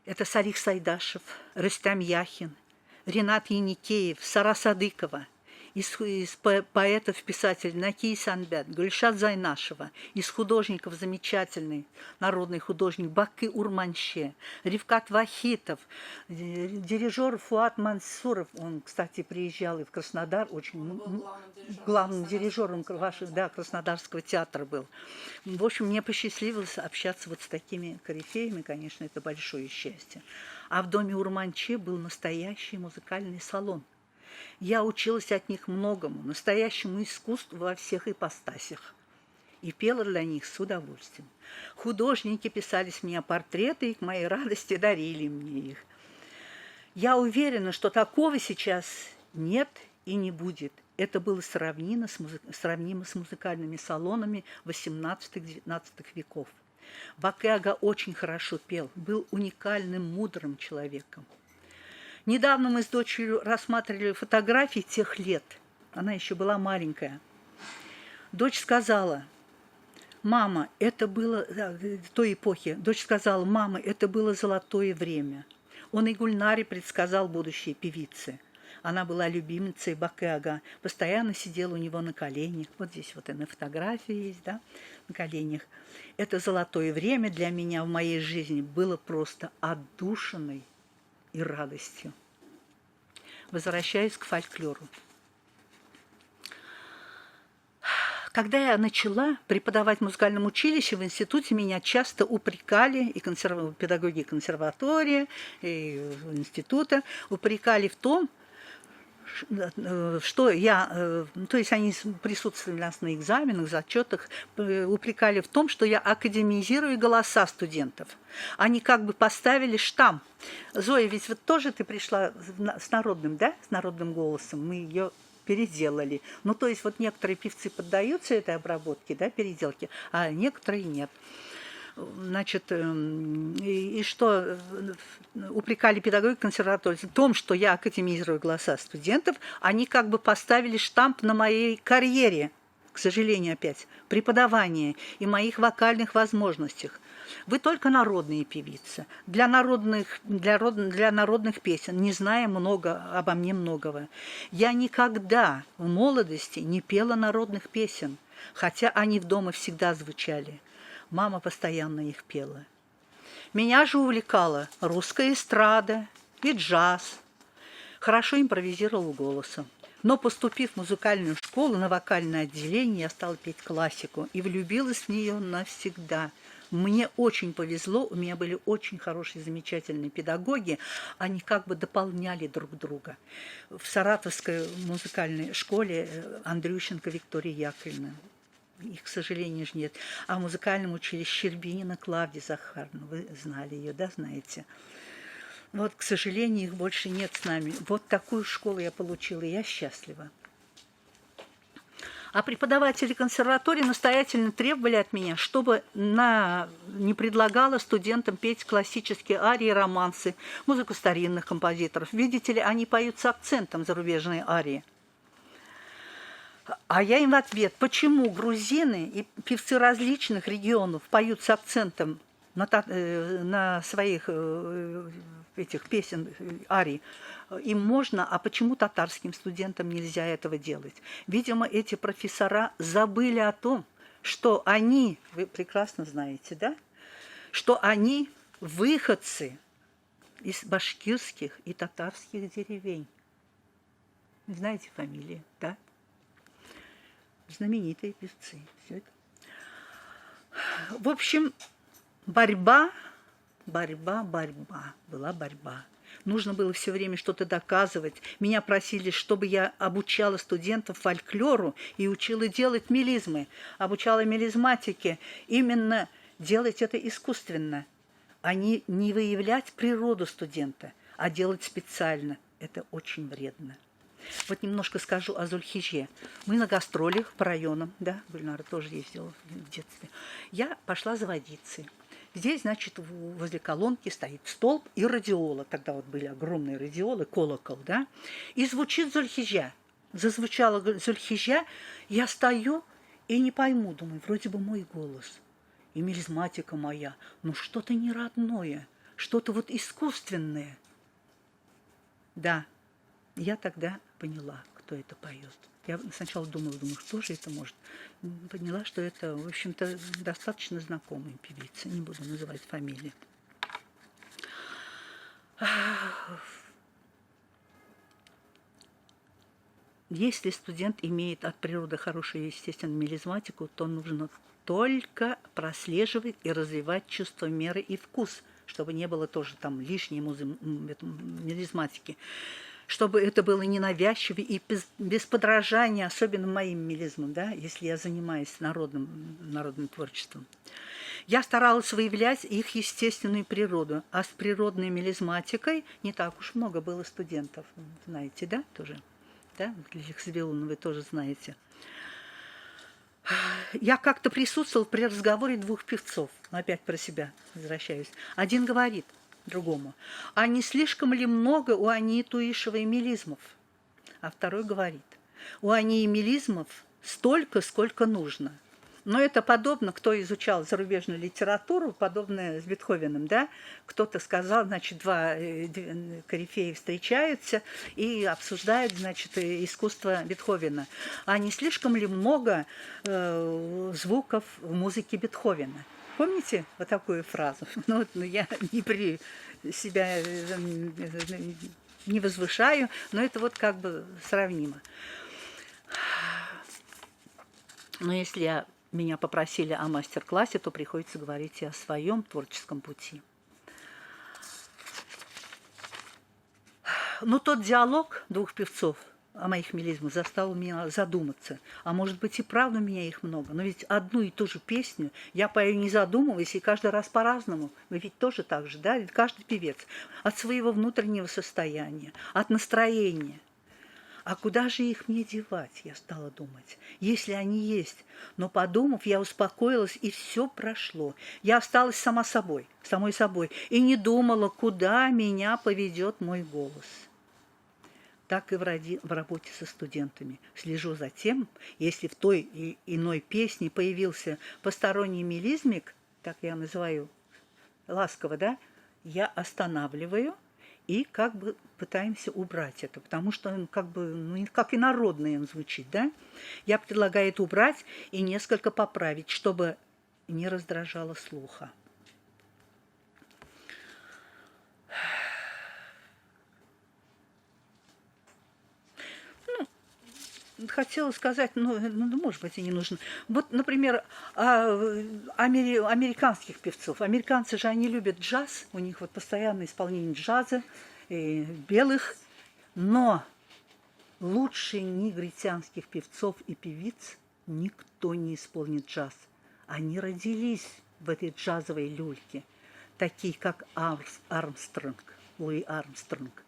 Это Салих Сайдашев, Рустам Яхин, Ренат Яникеев, Сара Садыкова. из поэтов, писателей Накий Санбет, Гульшат Зайнашева, из художников замечательный народный художник Бакы Урманще, Ревкат Вахитов, дирижер Фуат Мансуров, он, кстати, приезжал и в Краснодар, очень главным дирижером Краснодарского театра был. В общем, мне посчастливилось общаться вот с такими корифеями, конечно, это большое счастье. А в доме Урманче был настоящий музыкальный салон. Я училась от них многому, настоящему искусству во всех ипостасях. И пела для них с удовольствием. Художники писали с меня портреты и к моей радости дарили мне их. Я уверена, что такого сейчас нет и не будет. Это было сравнимо с музыкальными салонами XVIII-XIX веков. Бакы Ага очень хорошо пел, был уникальным, мудрым человеком. Недавно мы с дочерью рассматривали фотографии тех лет. Она еще была маленькая. Дочь сказала: «Мама, это было той эпохи». Дочь сказала: «Мама, это было золотое время». Он и Гульнаре предсказал будущее певицы. Она была любимицей Бакы Ага, постоянно сидела у него на коленях. Вот здесь вот и на фотографии есть, да, на коленях. Это золотое время для меня в моей жизни было просто отдушиной и радостью. Возвращаюсь к фольклору. Когда я начала преподавать в музыкальном училище, в институте меня часто упрекали, и педагоги консерватории, и института, упрекали в том, что я, то есть они присутствовали у нас на экзаменах, зачетах, упрекали в том, что я академизирую голоса студентов. Они как бы поставили штамп. Зоя, ведь вот тоже ты пришла с народным, да, с народным голосом, мы ее переделали. Ну, то есть вот некоторые певцы поддаются этой обработке, да, переделке, а некоторые нет. Значит, и что упрекали педагоги консерватории в том, что я академизирую голоса студентов, они как бы поставили штамп на моей карьере, к сожалению, опять, преподавания и моих вокальных возможностях. Вы только народные певицы, для народных песен, не зная обо мне многого. Я никогда в молодости не пела народных песен, хотя они в дома всегда звучали. Мама постоянно их пела. Меня же увлекала русская эстрада и джаз. Хорошо импровизировала голосом. Но, поступив в музыкальную школу на вокальное отделение, я стала петь классику и влюбилась в нее навсегда. Мне очень повезло, у меня были очень хорошие, замечательные педагоги, они как бы дополняли друг друга. В Саратовской музыкальной школе Андрющенко Виктория Яковлевна. Их, к сожалению, же нет. А в музыкальном училище Щербинина Клавдия Захаровна. Вы знали ее, да, знаете? Вот, к сожалению, их больше нет с нами. Вот такую школу я получила, и я счастлива. А преподаватели консерватории настоятельно требовали от меня, чтобы не предлагала студентам петь классические арии, романсы, музыку старинных композиторов. Видите ли, они поют с акцентом зарубежные арии. А я им в ответ: почему грузины и певцы различных регионов поют с акцентом на своих этих песен, арий, им можно, а почему татарским студентам нельзя этого делать? Видимо, эти профессора забыли о том, что они, вы прекрасно знаете, да, что они выходцы из башкирских и татарских деревень. Знаете фамилии, да? Знаменитые певцы. Все это. В общем, борьба. Была борьба. Нужно было все время что-то доказывать. Меня просили, чтобы я обучала студентов фольклору и учила делать мелизмы. Обучала мелизматике. Именно делать это искусственно. А не выявлять природу студента, а делать специально. Это очень вредно. Вот немножко скажу о Зульхидже. Мы на гастролях по районам, да, Гульнара тоже ездила в детстве. Я пошла за водицей. Здесь, значит, возле колонки стоит столб и радиола. Тогда вот были огромные радиолы, колокол, да. И звучит Зульхиджа. Зазвучала Зульхиджа, я стою и не пойму, думаю, вроде бы мой голос. И мелизматика моя, но что-то не родное, что-то вот искусственное. Да. Я тогда поняла, кто это поет. Я сначала думала, кто же это может. Поняла, что это, в общем-то, достаточно знакомая певица. Не буду называть фамилии. Если студент имеет от природы хорошую, естественно, мелизматику, то нужно только прослеживать и развивать чувство меры и вкус, чтобы не было тоже там лишней мелизматики, чтобы это было ненавязчиво и без подражания, особенно моим мелизмам, да, если я занимаюсь народным творчеством. Я старалась выявлять их естественную природу, а с природной мелизматикой не так уж много было студентов, знаете, да, тоже? Да, Лихсвиллун, вы тоже знаете. Я как-то присутствовала при разговоре двух певцов. Опять про себя возвращаюсь. Один говорит другому: а не слишком ли много у Ании Туишевой мелизмов? А второй говорит: у Ании мелизмов столько, сколько нужно. Но это подобно, кто изучал зарубежную литературу, подобное с Бетховеном, да? Кто-то сказал, значит, два корифеи встречаются и обсуждают, значит, искусство Бетховена. А не слишком ли много звуков в музыке Бетховена? Помните вот такую фразу? Ну, я не при себя не возвышаю, но это вот как бы сравнимо. Но если меня попросили о мастер-классе, то приходится говорить и о своем творческом пути. Но тот диалог двух певцов о моих мелизмах заставил меня задуматься. А может быть, и правда у меня их много. Но ведь одну и ту же песню я пою не задумываясь, и каждый раз по-разному. Вы ведь тоже так же, да? Ведь каждый певец от своего внутреннего состояния, от настроения. А куда же их мне девать, я стала думать, если они есть. Но подумав, я успокоилась, и все прошло. Я осталась самой собой, и не думала, куда меня поведет мой голос. Так и в работе со студентами. Слежу за тем, если в той или иной песне появился посторонний мелизмик, так я называю ласково, да, я останавливаю и как бы пытаемся убрать это, потому что он как бы, ну, как инородный он звучит, да? Я предлагаю это убрать и несколько поправить, чтобы не раздражало слуха. Хотела сказать, может быть, и не нужно. Вот, например, американских певцов. Американцы же, они любят джаз, у них вот постоянное исполнение джаза, белых, но лучше негритянских певцов и певиц никто не исполнит джаз. Они родились в этой джазовой люльке, такие как Луи Армстронг,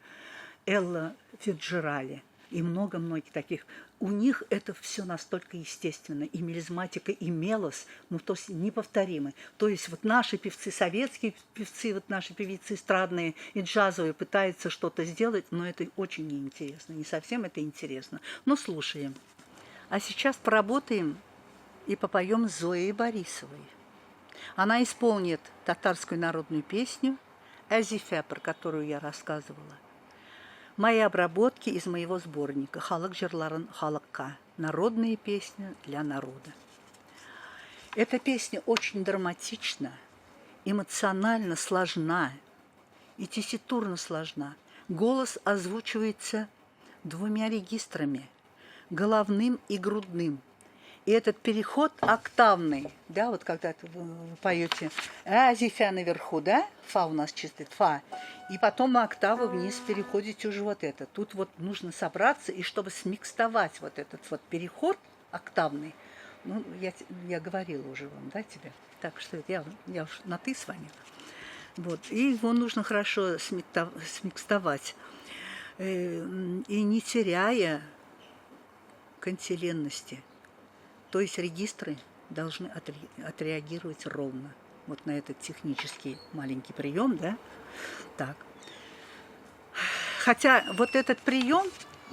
Элла Фицджеральд и много-многих таких. У них это все настолько естественно, и мелизматика, и мелос, то есть неповторимы. То есть вот наши певцы, советские певцы, вот наши певицы эстрадные и джазовые пытаются что-то сделать, но это очень неинтересно, не совсем это интересно. Но слушаем. А сейчас поработаем и попоем с Зоей Борисовой. Она исполнит татарскую народную песню «Азифе», про которую я рассказывала. Мои обработки из моего сборника «Халак жырларын халакка» – народные песни для народа. Эта песня очень драматична, эмоционально сложна и тесситурно сложна. Голос озвучивается двумя регистрами – головным и грудным. И этот переход октавный, да, вот когда вы поете «Азифя» наверху, да, «фа» у нас чистит «фа», и потом на октаву вниз переходите уже вот это. Тут вот нужно собраться, и чтобы смикстовать вот этот вот переход октавный, я говорила уже вам, да, тебе, так что я уж на «ты» с вами. Вот, и его нужно хорошо смикстовать, и не теряя кантиленности. То есть регистры должны отреагировать ровно. Вот на этот технический маленький прием, да? Так. Хотя вот этот прием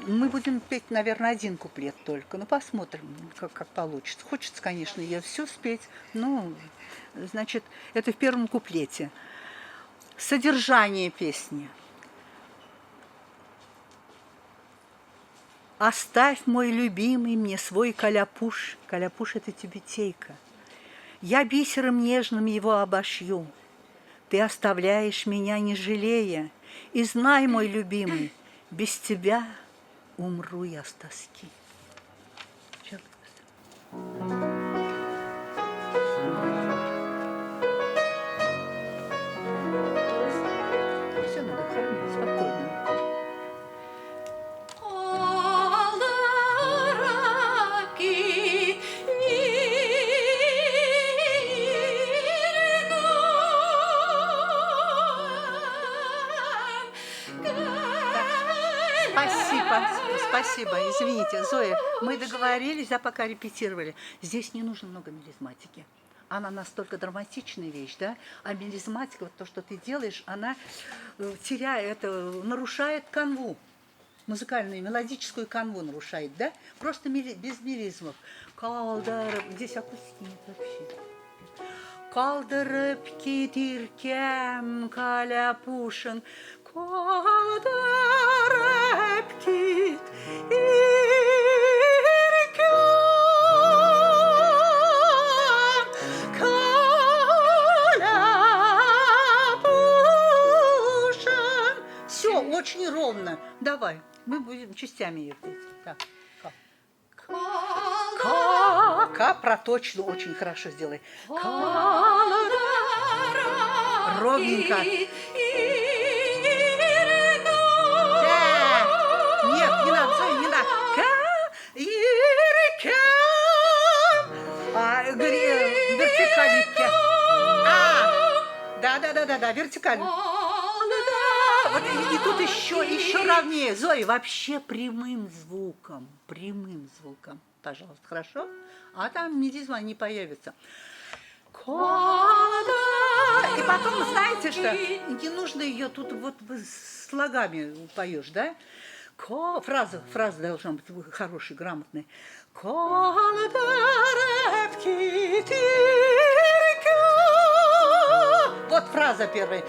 мы будем петь, наверное, один куплет только. Ну, посмотрим, как получится. Хочется, конечно, ее все спеть. Ну, значит, это в первом куплете. Содержание песни. Оставь, мой любимый, мне свой каляпуш. Каляпуш – это тюбетейка. Я бисером нежным его обошью. Ты оставляешь меня, не жалея. И знай, мой любимый, без тебя умру я с тоски. Все надо хранить спокойно. Алараки Спасибо, спасибо. Извините, Зоя, мы договорились, да, пока репетировали. Здесь не нужно много мелизматики. Она настолько драматичная вещь, да? А мелизматика, вот то, что ты делаешь, она теряет, нарушает канву. Музыкальную, мелодическую канву нарушает, да? Просто без мелизмов. Здесь акустики нет вообще. Kaldırıp gidirken kalepuşun kaldırıp gidirken kalepuşun. Все, очень ровно. Давай, мы будем частями ее петь. Так, Ка проточно очень хорошо сделай. Ровненько. Нет, не надо, Зоя, не надо. Вертикально. Да, вертикально. Вот и тут еще ровнее. Зоя, вообще прямым звуком. Пожалуйста, хорошо? А там мелизма не появится. И потом, знаете что, не нужно ее тут вот слогами поешь, да? Фраза должна быть хорошей, грамотной. Вот фраза первая.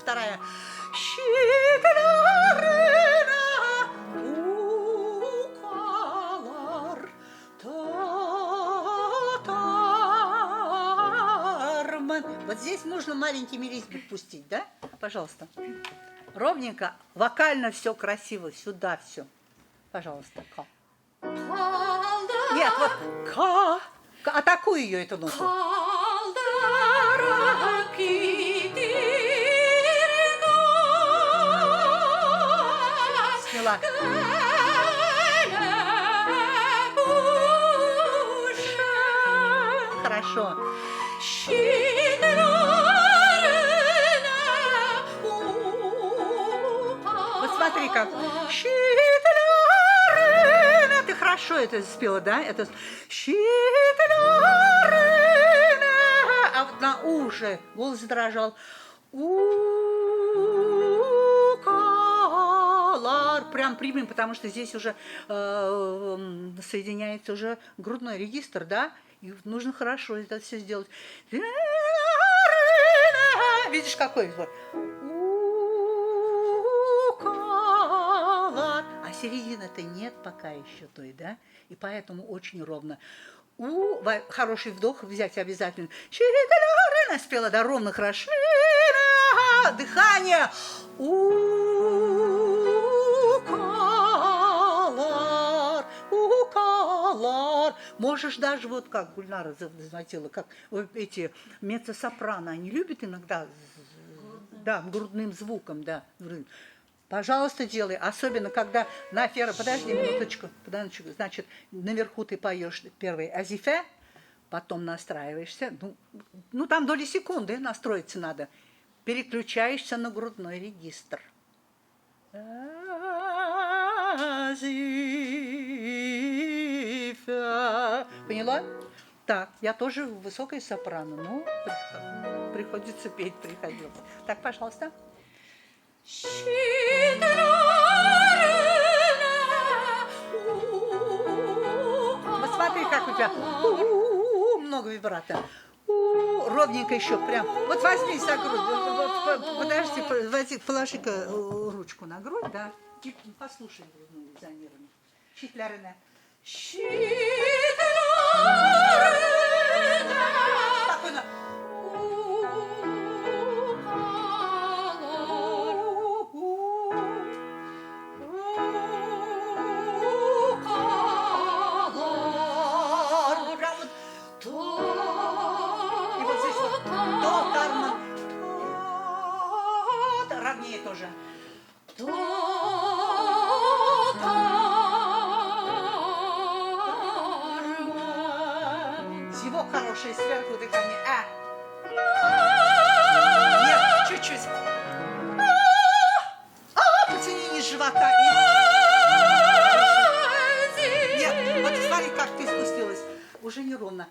Вторая. Вот здесь нужно маленький мелизм пустить, да? Пожалуйста. Ровненько, вокально все красиво, сюда все. Пожалуйста, ка. Нет, вот ка. Атакуй ее, эту ноту. Сняла. Хорошо. Вот смотри как. Ты хорошо это спела, да? Это а вот на у же голос задрожал. Прям прямым, потому что здесь уже соединяется уже грудной регистр, да? И нужно хорошо это все сделать. Видишь, какой звук? А середины-то нет пока еще той, да? И поэтому очень ровно. Хороший вдох взять обязательно. Спела, да, ровно хорошо. Дыхание. Можешь даже вот как Гульнара заметила, как эти меццо-сопрано, они любят иногда, да, грудным звуком, да. Пожалуйста, делай. Особенно, когда на ферро... Подожди минуточку. Значит, наверху ты поешь первый азифе, потом настраиваешься. Ну, там доли секунды настроиться надо. Переключаешься на грудной регистр. Поняла? Так, я тоже высокая сопрано, но приходится петь, приходилось. Так, пожалуйста. Вот смотри, как у тебя много вибрато. ровненько еще, прям. Вот возьми за грудь. Подожди, положи-ка ручку на грудь, да. И послушай за нервами. Щитлярина. Спокойно. Прям вот. И вот здесь вот. До, карма. Ровнее тоже. Зевок хороший, сверху дыхание. Нет, чуть-чуть. Потяни низ живота. Нет, вот смотри, как ты спустилась. Уже неровно.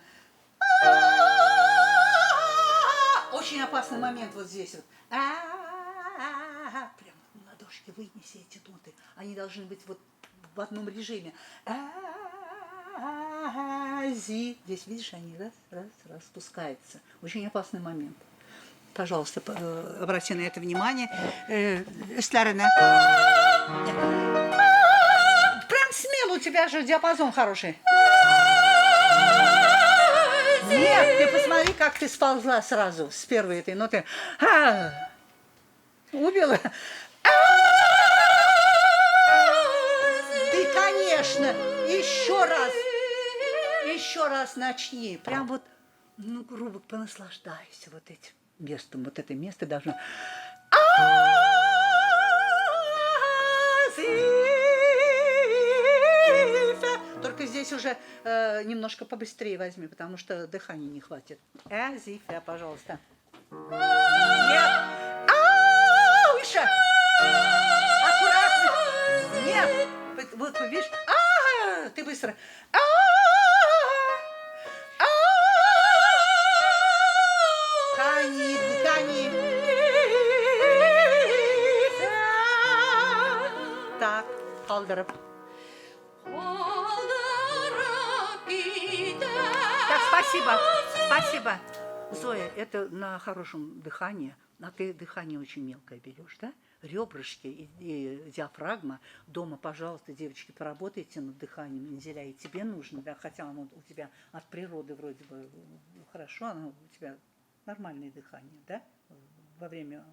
Очень опасный момент вот здесь вот. Прям на ладошке вынеси эти ноты. Они должны быть вот в одном режиме. Зи. Здесь, видишь, они раз спускаются. Очень опасный момент. Пожалуйста, обрати на это внимание. Старина. Прям смело, у тебя же диапазон хороший. Нет, ты посмотри, как ты сползла сразу с первой этой ноты. Убила. Ты, конечно, еще раз начни. Прям вот, ну, грубо понаслаждайся вот этим местом. Вот это место должно... Только здесь уже немножко побыстрее возьми, потому что дыхания не хватит. Зифя, пожалуйста. Нет. Выше. Аккуратно. Нет. Вот видишь. Ты быстро. Кани. Так, Халдеров. Так, спасибо. Зоя, это на хорошем дыхании. А ты дыхание очень мелкое берешь, да? Ребрышки и диафрагма. Дома, пожалуйста, девочки, поработайте над дыханием Низеля. И тебе нужно, да, хотя оно у тебя от природы вроде бы хорошо, оно у тебя нормальное дыхание, да? Во время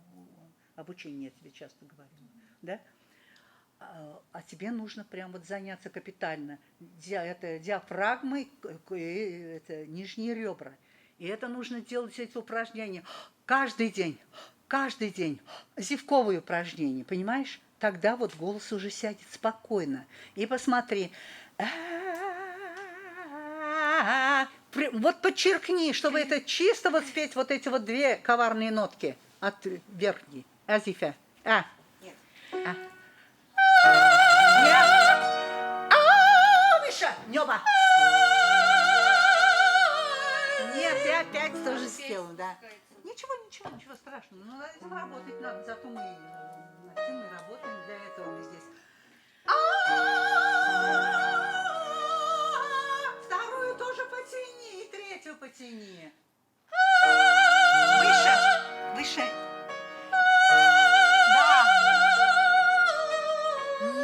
обучения я тебе часто говорила, да? А тебе нужно прям вот заняться капитально. Это диафрагмой, это нижние ребра. И это нужно делать эти упражнения каждый день. Зевковые упражнения, понимаешь? Тогда вот голос уже сядет спокойно. И посмотри. Вот подчеркни, чтобы это чисто вот спеть вот эти вот две коварные нотки от верхней. Азифя. Нет. Миша, небо. Нет, ты опять тоже сделал, да. Ничего страшного. Ну, этим работать надо, зато мы над тем и работаем, для этого мы здесь. Вторую тоже потяни, и третью потяни. Выше. Да.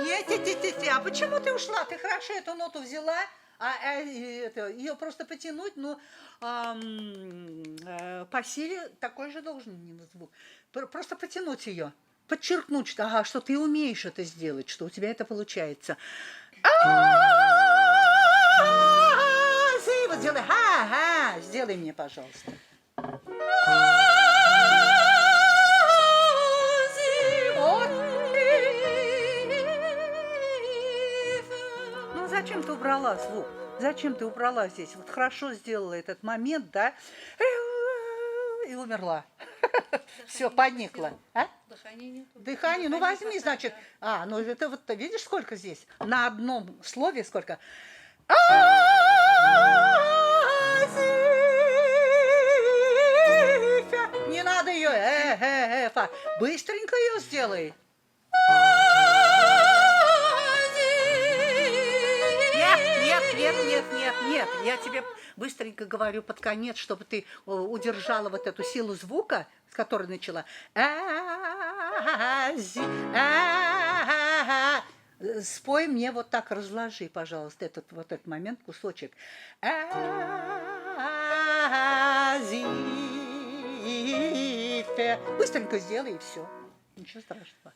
Нет, а почему ты ушла? Ты хорошо эту ноту взяла, ее просто потянуть, но по силе такой же должен звук. Просто потянуть ее, подчеркнуть, что ты умеешь это сделать, что у тебя это получается. Вот сделай, сделай мне, пожалуйста. Ну, зачем ты убрала звук? Зачем ты убрала здесь? Вот хорошо сделала этот момент, да? И умерла. Все, поникла. Дыхания нет. Дыхание, ну возьми, значит. Ну это вот, видишь, сколько здесь? На одном слове сколько? Не надо ее. Быстренько ее сделай. Нет, я тебе быстренько говорю под конец, чтобы ты удержала вот эту силу звука, с которой начала. Спой мне вот так, разложи, пожалуйста, этот момент, кусочек. Быстренько сделай, и все. Ничего страшного.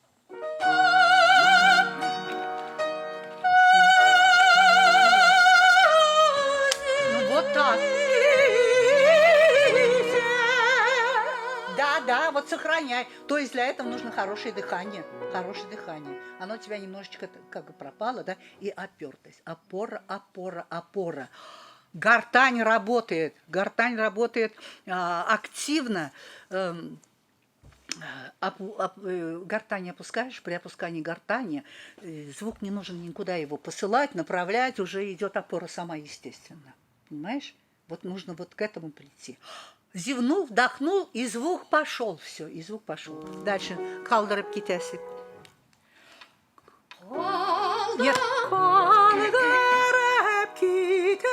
Ну вот так. Да, вот сохраняй. То есть для этого нужно хорошее дыхание. Хорошее дыхание. Оно у тебя немножечко как бы пропало, да? И опертость. Опора, опора, опора. Гортань работает активно. Гортань опускаешь, при опускании гортани звук не нужен никуда его посылать, направлять, уже идет опора сама естественно. Понимаешь? Вот нужно вот к этому прийти. Зевнул, вдохнул, и звук пошел. Все, и звук пошел. Дальше. Калдырып кетесик. Нет. Калдырып кетесик.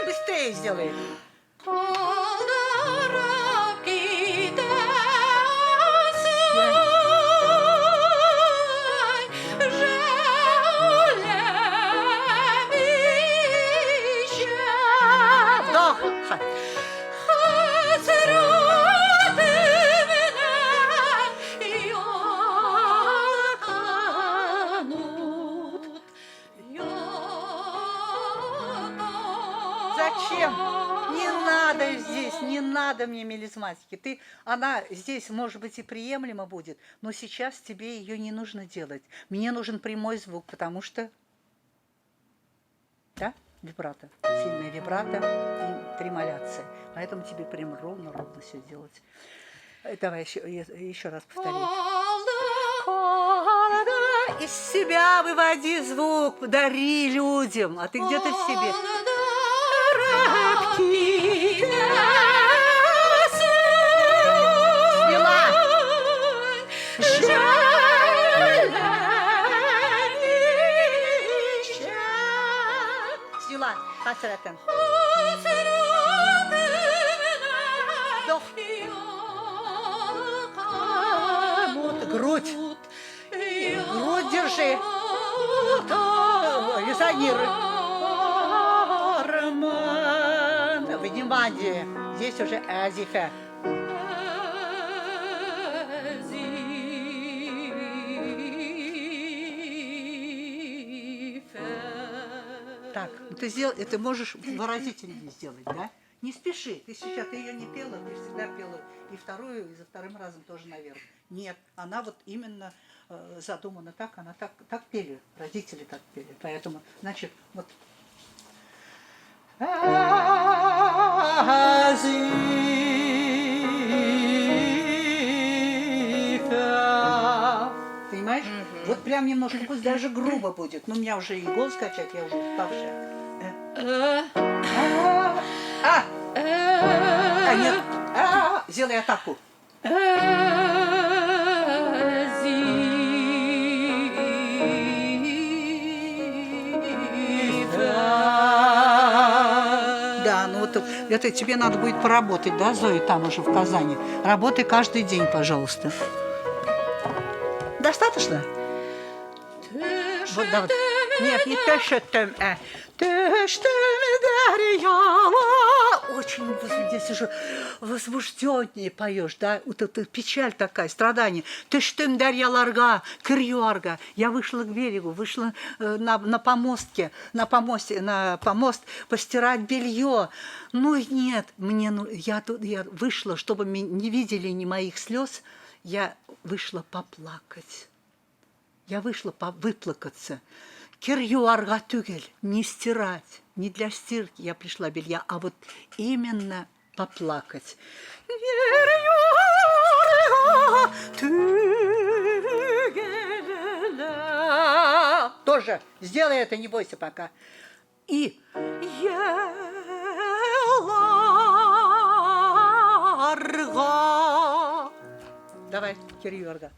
Быстрее сделай. Зачем? Не надо здесь, не надо мне мелизматики. Она здесь, может быть, и приемлемо будет, но сейчас тебе ее не нужно делать. Мне нужен прямой звук, потому что... Да? Вибрато. Сильная вибрато и тремоляция. Поэтому тебе прям ровно все делать. Давай еще раз повтори. Из себя выводи звук, дари людям, а ты где-то в себе. Свела. Hasreten. Вдох. Грудь. Грудь держи. Резонируй. Внимание. Здесь уже азифа. Так, ты можешь выразительнее сделать, да? Не спеши, ты ее не пела, ты всегда пела и вторую, и за вторым разом тоже наверх. Нет, она вот именно задумана так, она так пели, родители так пели. Поэтому, значит, вот. Понимаешь? Вот прям немножко, пусть даже грубо будет. Но у меня уже и голос качать, я уже уставшая. Нет. Сделай атаку. Да, ну вот это тебе надо будет поработать, да, Зоя, там уже в Казани. Работай каждый день, пожалуйста. Достаточно? Вот, да, вот. Нет, не тешетем, очень здесь уже возбужденнее поешь, да? Вот это печаль такая, страдание. Тештем дарьяларга, кирюарга. Я вышла к берегу, вышла на помост постирать белье. Ну нет, я вышла, чтобы не видели ни моих слез, я вышла поплакать. Я вышла выплакаться. Кирюарга түгел, не стирать, не для стирки я пришла белья, а вот именно поплакать. Тоже сделай это, не бойся пока. И давай, Кирюарга.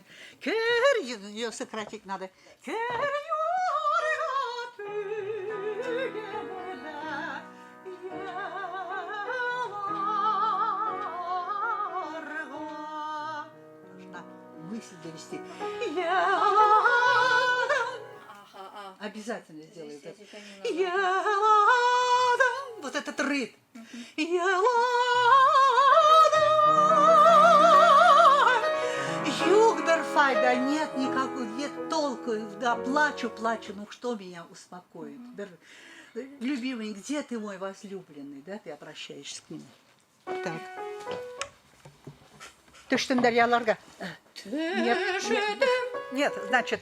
да. Ее сократить надо. Должна мысль довести. Обязательно сделаю это. Вот этот ритм. Югдерфайда, нет никакой, нет толку, да, плачу, ну что меня успокоит? Любимый, где ты мой возлюбленный, да, ты обращаешься к нему. Так. Ты что, Дарья Ларга? Нет, значит,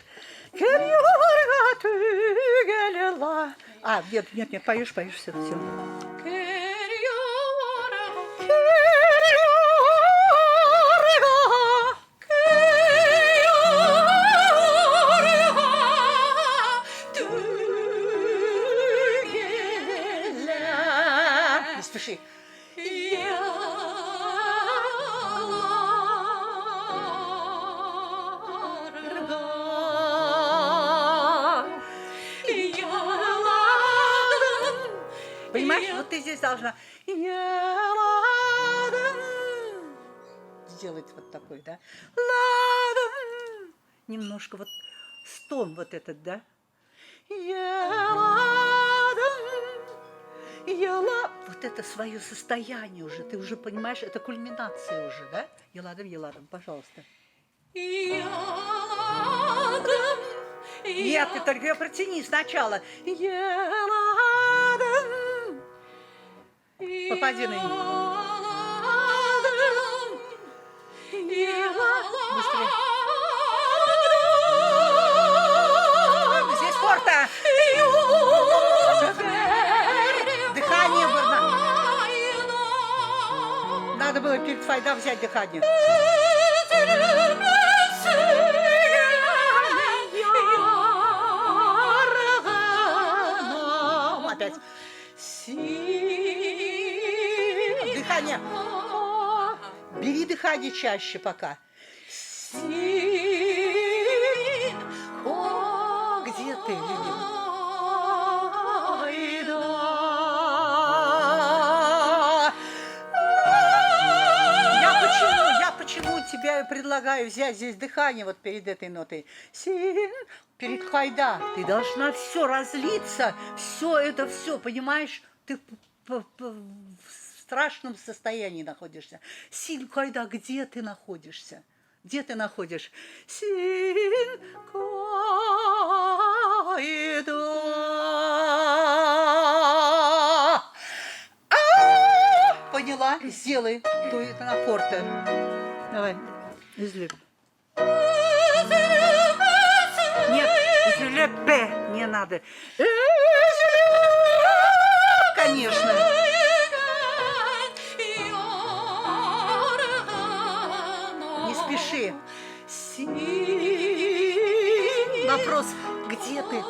нет, поешь, все. Не спеши. Понимаешь, вот ты здесь должна сделать вот такой, да? Немножко вот стон вот этот, да? Вот это свое состояние уже, ты уже понимаешь, это кульминация уже, да? Еладом, пожалуйста. Нет, ты только ее протяни сначала. Попади на нее. Быстрее. Здесь порта. Дыхание было. Надо было перед файдом взять дыхание. Опять. Дыхание. Бери дыхание чаще пока. Где ты, любимый? Я почему тебе предлагаю взять здесь дыхание вот перед этой нотой? Перед хайда. Ты должна все разлиться, все, понимаешь? Ты в страшном состоянии находишься. Син хайда, где ты находишься? Где ты находишь? Син хайда. Поняла? Сделай. То это на форте. Давай. Излеп. Нет, излепе не надо. Конечно. Не спеши. Вопрос, где ты?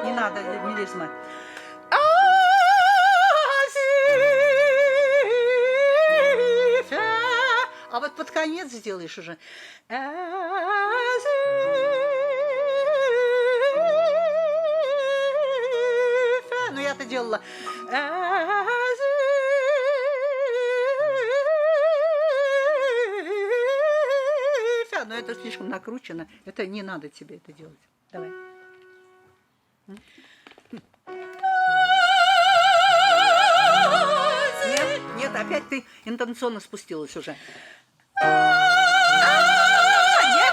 Не надо, мелизма. А вот под конец сделаешь уже. Ну, я-то делала. Но это слишком накручено. Это не надо тебе это делать. Давай. Нет, опять ты интонационно спустилась уже. Нет,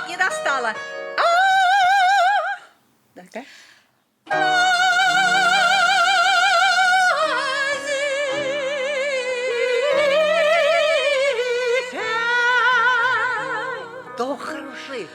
не достала. Так. То хороши.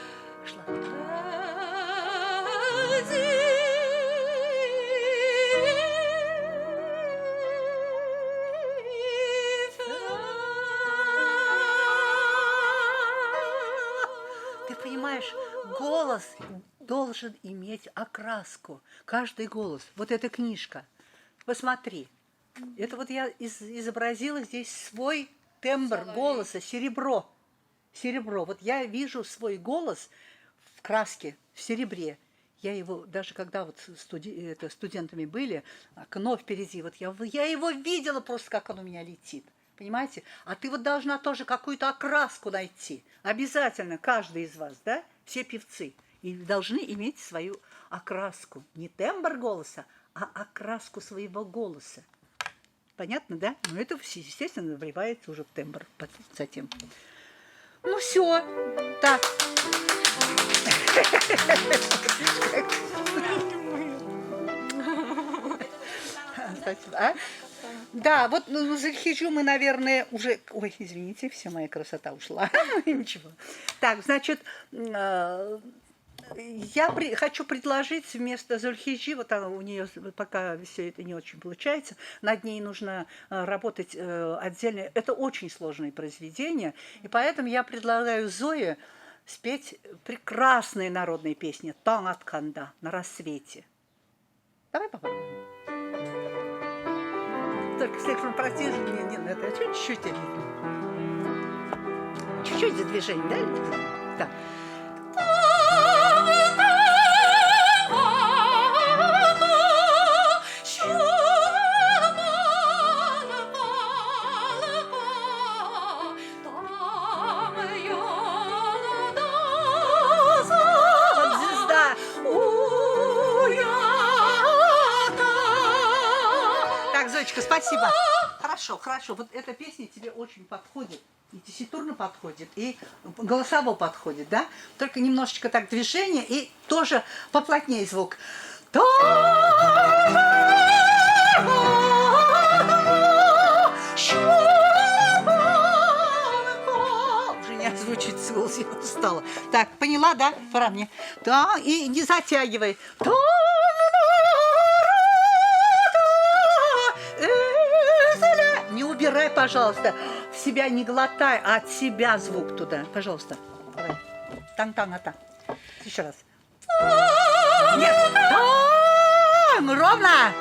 должен иметь окраску. Каждый голос. Вот эта книжка. Посмотри. Это вот я изобразила здесь свой тембр голоса, серебро. Серебро. Вот я вижу свой голос в краске, в серебре. Я его, даже когда вот студентами были, окно впереди, вот я его видела просто, как он у меня летит. Понимаете? А ты вот должна тоже какую-то окраску найти. Обязательно, каждый из вас, да? Все певцы. И должны иметь свою окраску. Не тембр голоса, а окраску своего голоса. Понятно, да? Но это, естественно, вливается уже в тембр затем. Ну все. Так. Спасибо. А? Да, вот ну, Зульхиджу мы, наверное, уже... Ой, извините, вся моя красота ушла. Ничего. Так, значит, я хочу предложить вместо Зульхиджи, вот она, у нее пока все это не очень получается, над ней нужно работать отдельно. Это очень сложное произведение, и поэтому я предлагаю Зое спеть прекрасные народные песни «Таң атканда» на рассвете. Давай попробуем. Только слишком протяжно, не надо, чуть-чуть. Чуть-чуть за движение, да? Так. Спасибо. Хорошо, хорошо. Вот эта песня тебе очень подходит. И тесситурно подходит, и голосово подходит, да? Только немножечко так движение, и тоже поплотнее звук. Уже не озвучить голос, я устала. Так, поняла, да? Пора мне. Да, и не затягивай. Не убирай, пожалуйста, в себя не глотай, а от себя звук туда. Пожалуйста. Давай. Тан-тан-а-та. Еще раз. Нет. Тан! Ровно.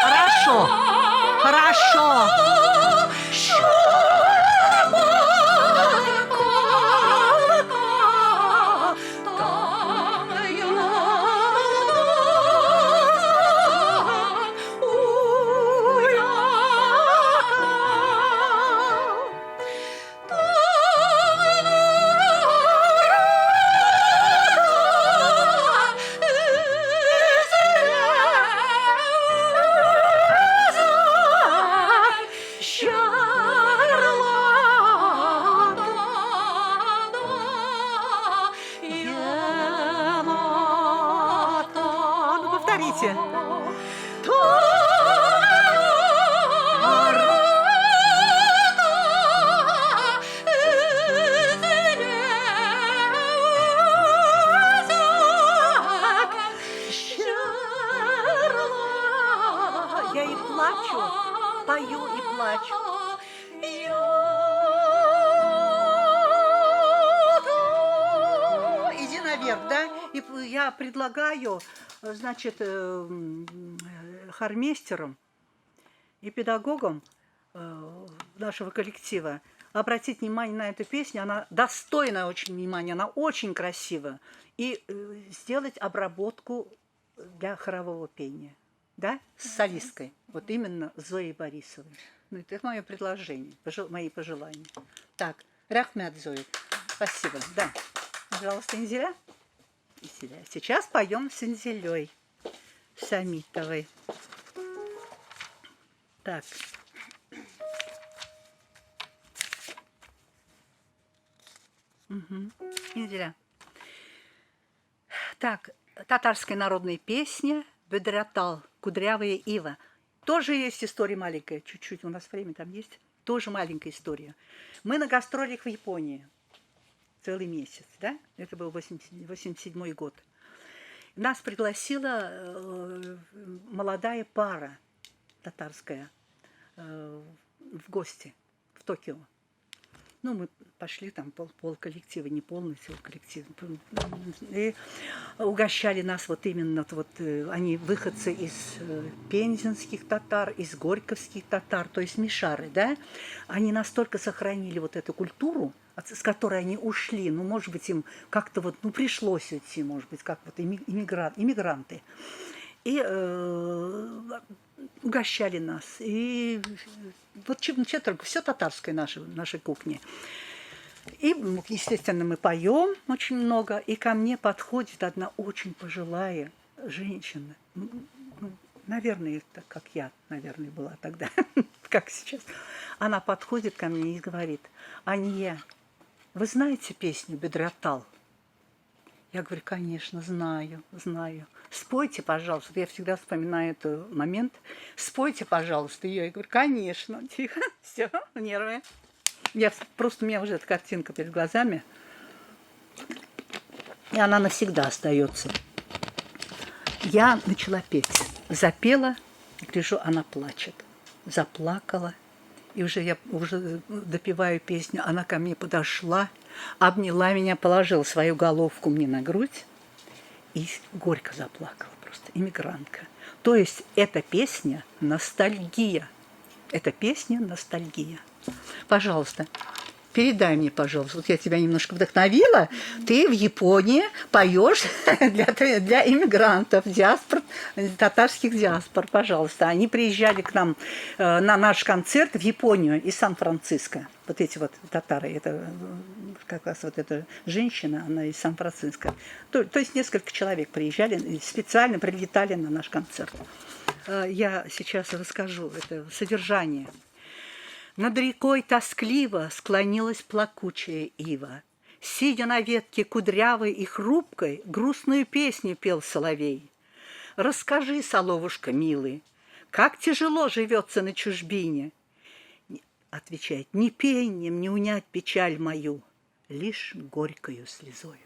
Хорошо. Хорошо. Я и плачу, пою и плачу. Иди наверх, да? И я предлагаю, значит, хормейстерам и педагогам нашего коллектива обратить внимание на эту песню. Она достойна очень внимания, она очень красива. И сделать обработку для хорового пения. Да? С солисткой. Вот именно Зоей Борисовой. Ну, это мое предложение, мои пожелания. Так, рахмят, Зоя. Спасибо. Да. Пожалуйста, Инзеля. Сейчас поем с Инзелей Самитовой. Так. Угу. Инзеля. Так, татарская народная песня «Бедратал», «Кудрявая ива». Тоже есть история маленькая, чуть-чуть, у нас время там есть. Тоже маленькая история. Мы на гастролях в Японии целый месяц, да? Это был 87-й год. Нас пригласила молодая пара татарская в гости в Токио. Ну, мы пошли, там пол коллектива, не полностью коллектив. И угощали нас вот именно, они выходцы из пензенских татар, из горьковских татар, то есть мишары, да. Они настолько сохранили вот эту культуру, с которой они ушли, ну, может быть, им как-то вот, ну, пришлось уйти, может быть, как вот иммигранты. И угощали нас. И вот четверо, все татарское нашей кухни. И, естественно, мы поем очень много, и ко мне подходит одна очень пожилая женщина. Ну, наверное, это как я, наверное, была тогда, как сейчас. Она подходит ко мне и говорит: Ания, вы знаете песню «Бедратал»? Я говорю: конечно, знаю. Спойте, пожалуйста. Я всегда вспоминаю этот момент. Спойте, пожалуйста, ее. Я говорю: конечно. Тихо, все, нервы. У меня уже эта картинка перед глазами. И она навсегда остается. Я начала петь. Запела, гляжу, она плачет. Заплакала. И я допеваю песню. Она ко мне подошла, обняла меня, положила свою головку мне на грудь и горько заплакала просто. Иммигрантка. То есть эта песня ностальгия. Эта песня ностальгия. Пожалуйста, передай мне, пожалуйста. Вот я тебя немножко вдохновила. Ты в Японии поешь для иммигрантов, диаспор, татарских диаспор. Пожалуйста. Они приезжали к нам на наш концерт в Японию из Сан-Франциско. Вот эти вот татары. Это как раз вот эта женщина, она из Сан-Франциско. То есть несколько человек приезжали, специально прилетали на наш концерт. Я сейчас расскажу это содержание. Над рекой тоскливо склонилась плакучая ива. Сидя на ветке кудрявой и хрупкой, грустную песню пел соловей. Расскажи, соловушка милый, как тяжело живется на чужбине. Отвечает: ни пением не унять печаль мою, лишь горькою слезою.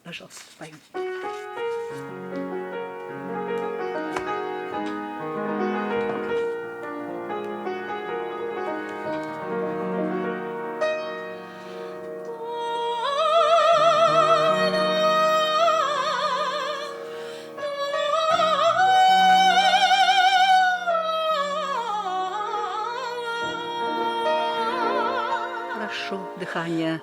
Пожалуйста, поем. Хорошо, дыхание.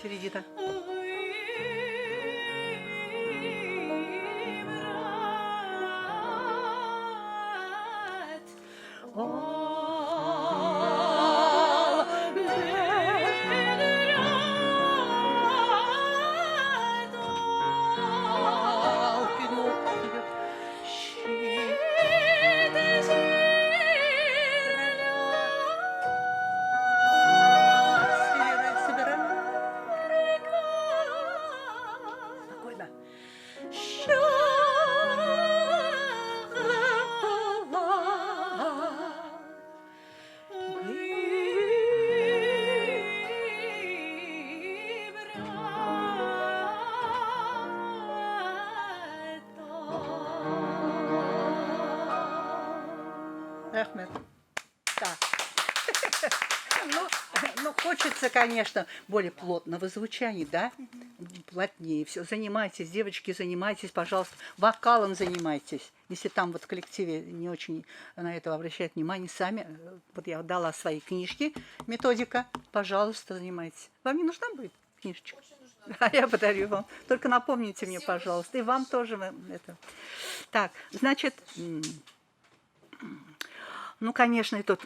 Середина. Ахмед. Да. Ну, хочется, конечно, более плотного звучания, да? Плотнее. Все. Занимайтесь, девочки, занимайтесь, пожалуйста. Вокалом занимайтесь. Если там вот в коллективе не очень на это обращают внимание, сами. Вот я дала свои книжки, методика. Пожалуйста, занимайтесь. Вам не нужна будет книжечка? Очень нужна. А я подарю вам. Только напомните мне, пожалуйста. И вам тоже. Это. Так, значит, ну, конечно, это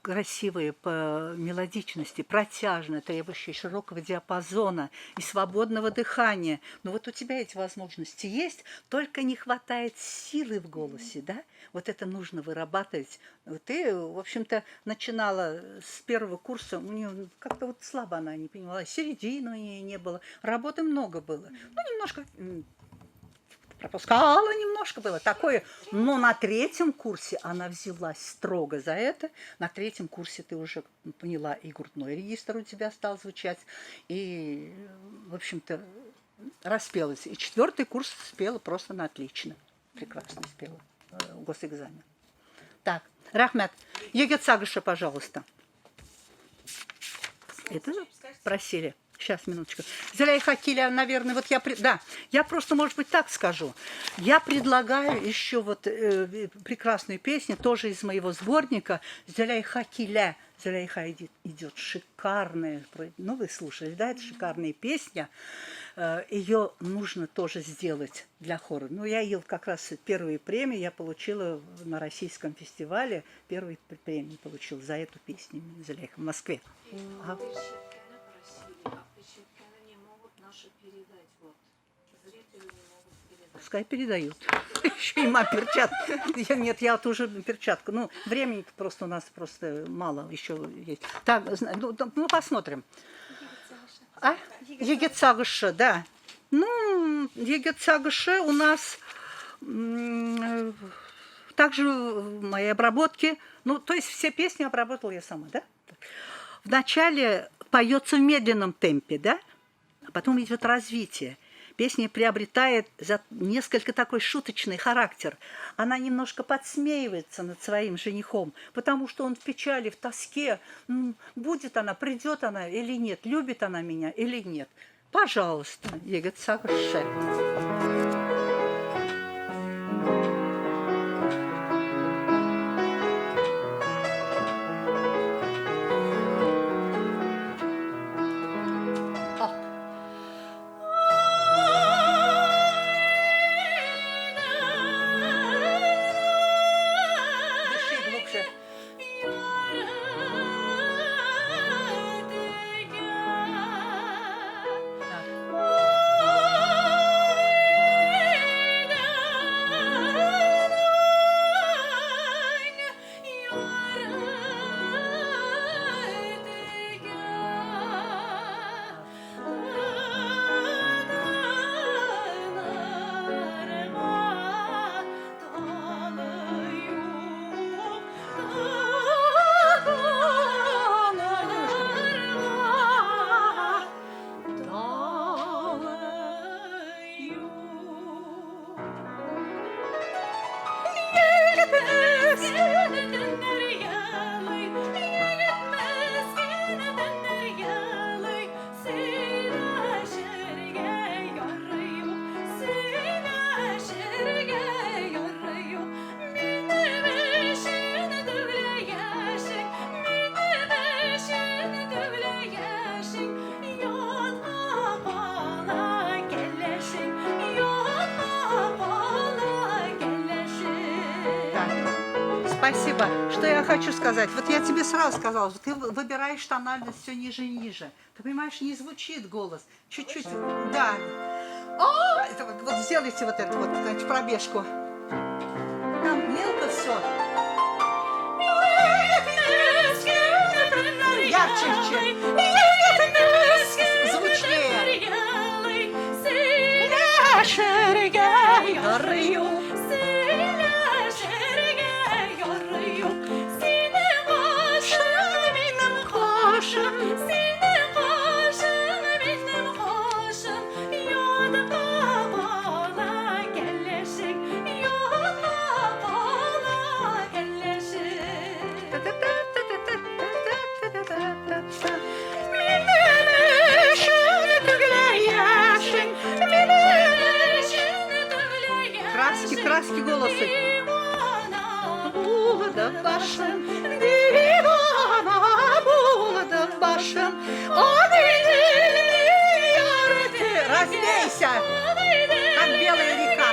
красивые по мелодичности, протяжно, требующие широкого диапазона и свободного дыхания. Но вот у тебя эти возможности есть, только не хватает силы в голосе, да? Вот это нужно вырабатывать. Ты, в общем-то, начинала с первого курса, у нее как-то вот слабо она не понимала, середины у нее не было, работы много было. Ну, немножко пропускала немножко было такое, но на третьем курсе она взялась строго за это. На третьем курсе ты уже поняла, и грудной регистр у тебя стал звучать, и, в общем-то, распелась. И четвертый курс спела просто на отлично. Прекрасно спела госэкзамен. Так, Рахмет, Егет Сагыша, пожалуйста. Это просили. Сейчас, минуточку. Зелейха Киля, наверное, вот я просто, может быть, так скажу. Я предлагаю еще вот прекрасную песню, тоже из моего сборника. Зелейха Киля. Зелейха идет шикарная. Ну, вы слушали, да, это шикарная песня. Ее нужно тоже сделать для хора. Ну, я ее как раз первые премии я получила на российском фестивале. Первые премии получила за эту песню Зелейха в Москве. Пускай передают. Еще и перчатка. Нет, я тоже перчатку. Ну, времени просто у нас просто мало еще есть. Так, ну посмотрим. А? Егет Сагыша, да. Ну, Егет Сагыша у нас также в моей обработке. Ну, то есть все песни обработала я сама, да? Вначале поется в медленном темпе, да? А потом идет развитие. Песня приобретает несколько такой шуточный характер. Она немножко подсмеивается над своим женихом, потому что он в печали, в тоске. Будет она, придет она или нет, любит она меня или нет. Пожалуйста, Егет Сагыша. Спасибо. Что я хочу сказать? Вот я тебе сразу сказала, что ты выбираешь тональность все ниже и ниже. Ты понимаешь, не звучит голос. Чуть-чуть, да. О, это вот сделайте вот это вот, значит, пробежку. Там мелко все. Ярче еще. Звучнее. Краски голосы. Булада башен, дивана булада башен, о Двигайся, как белая река.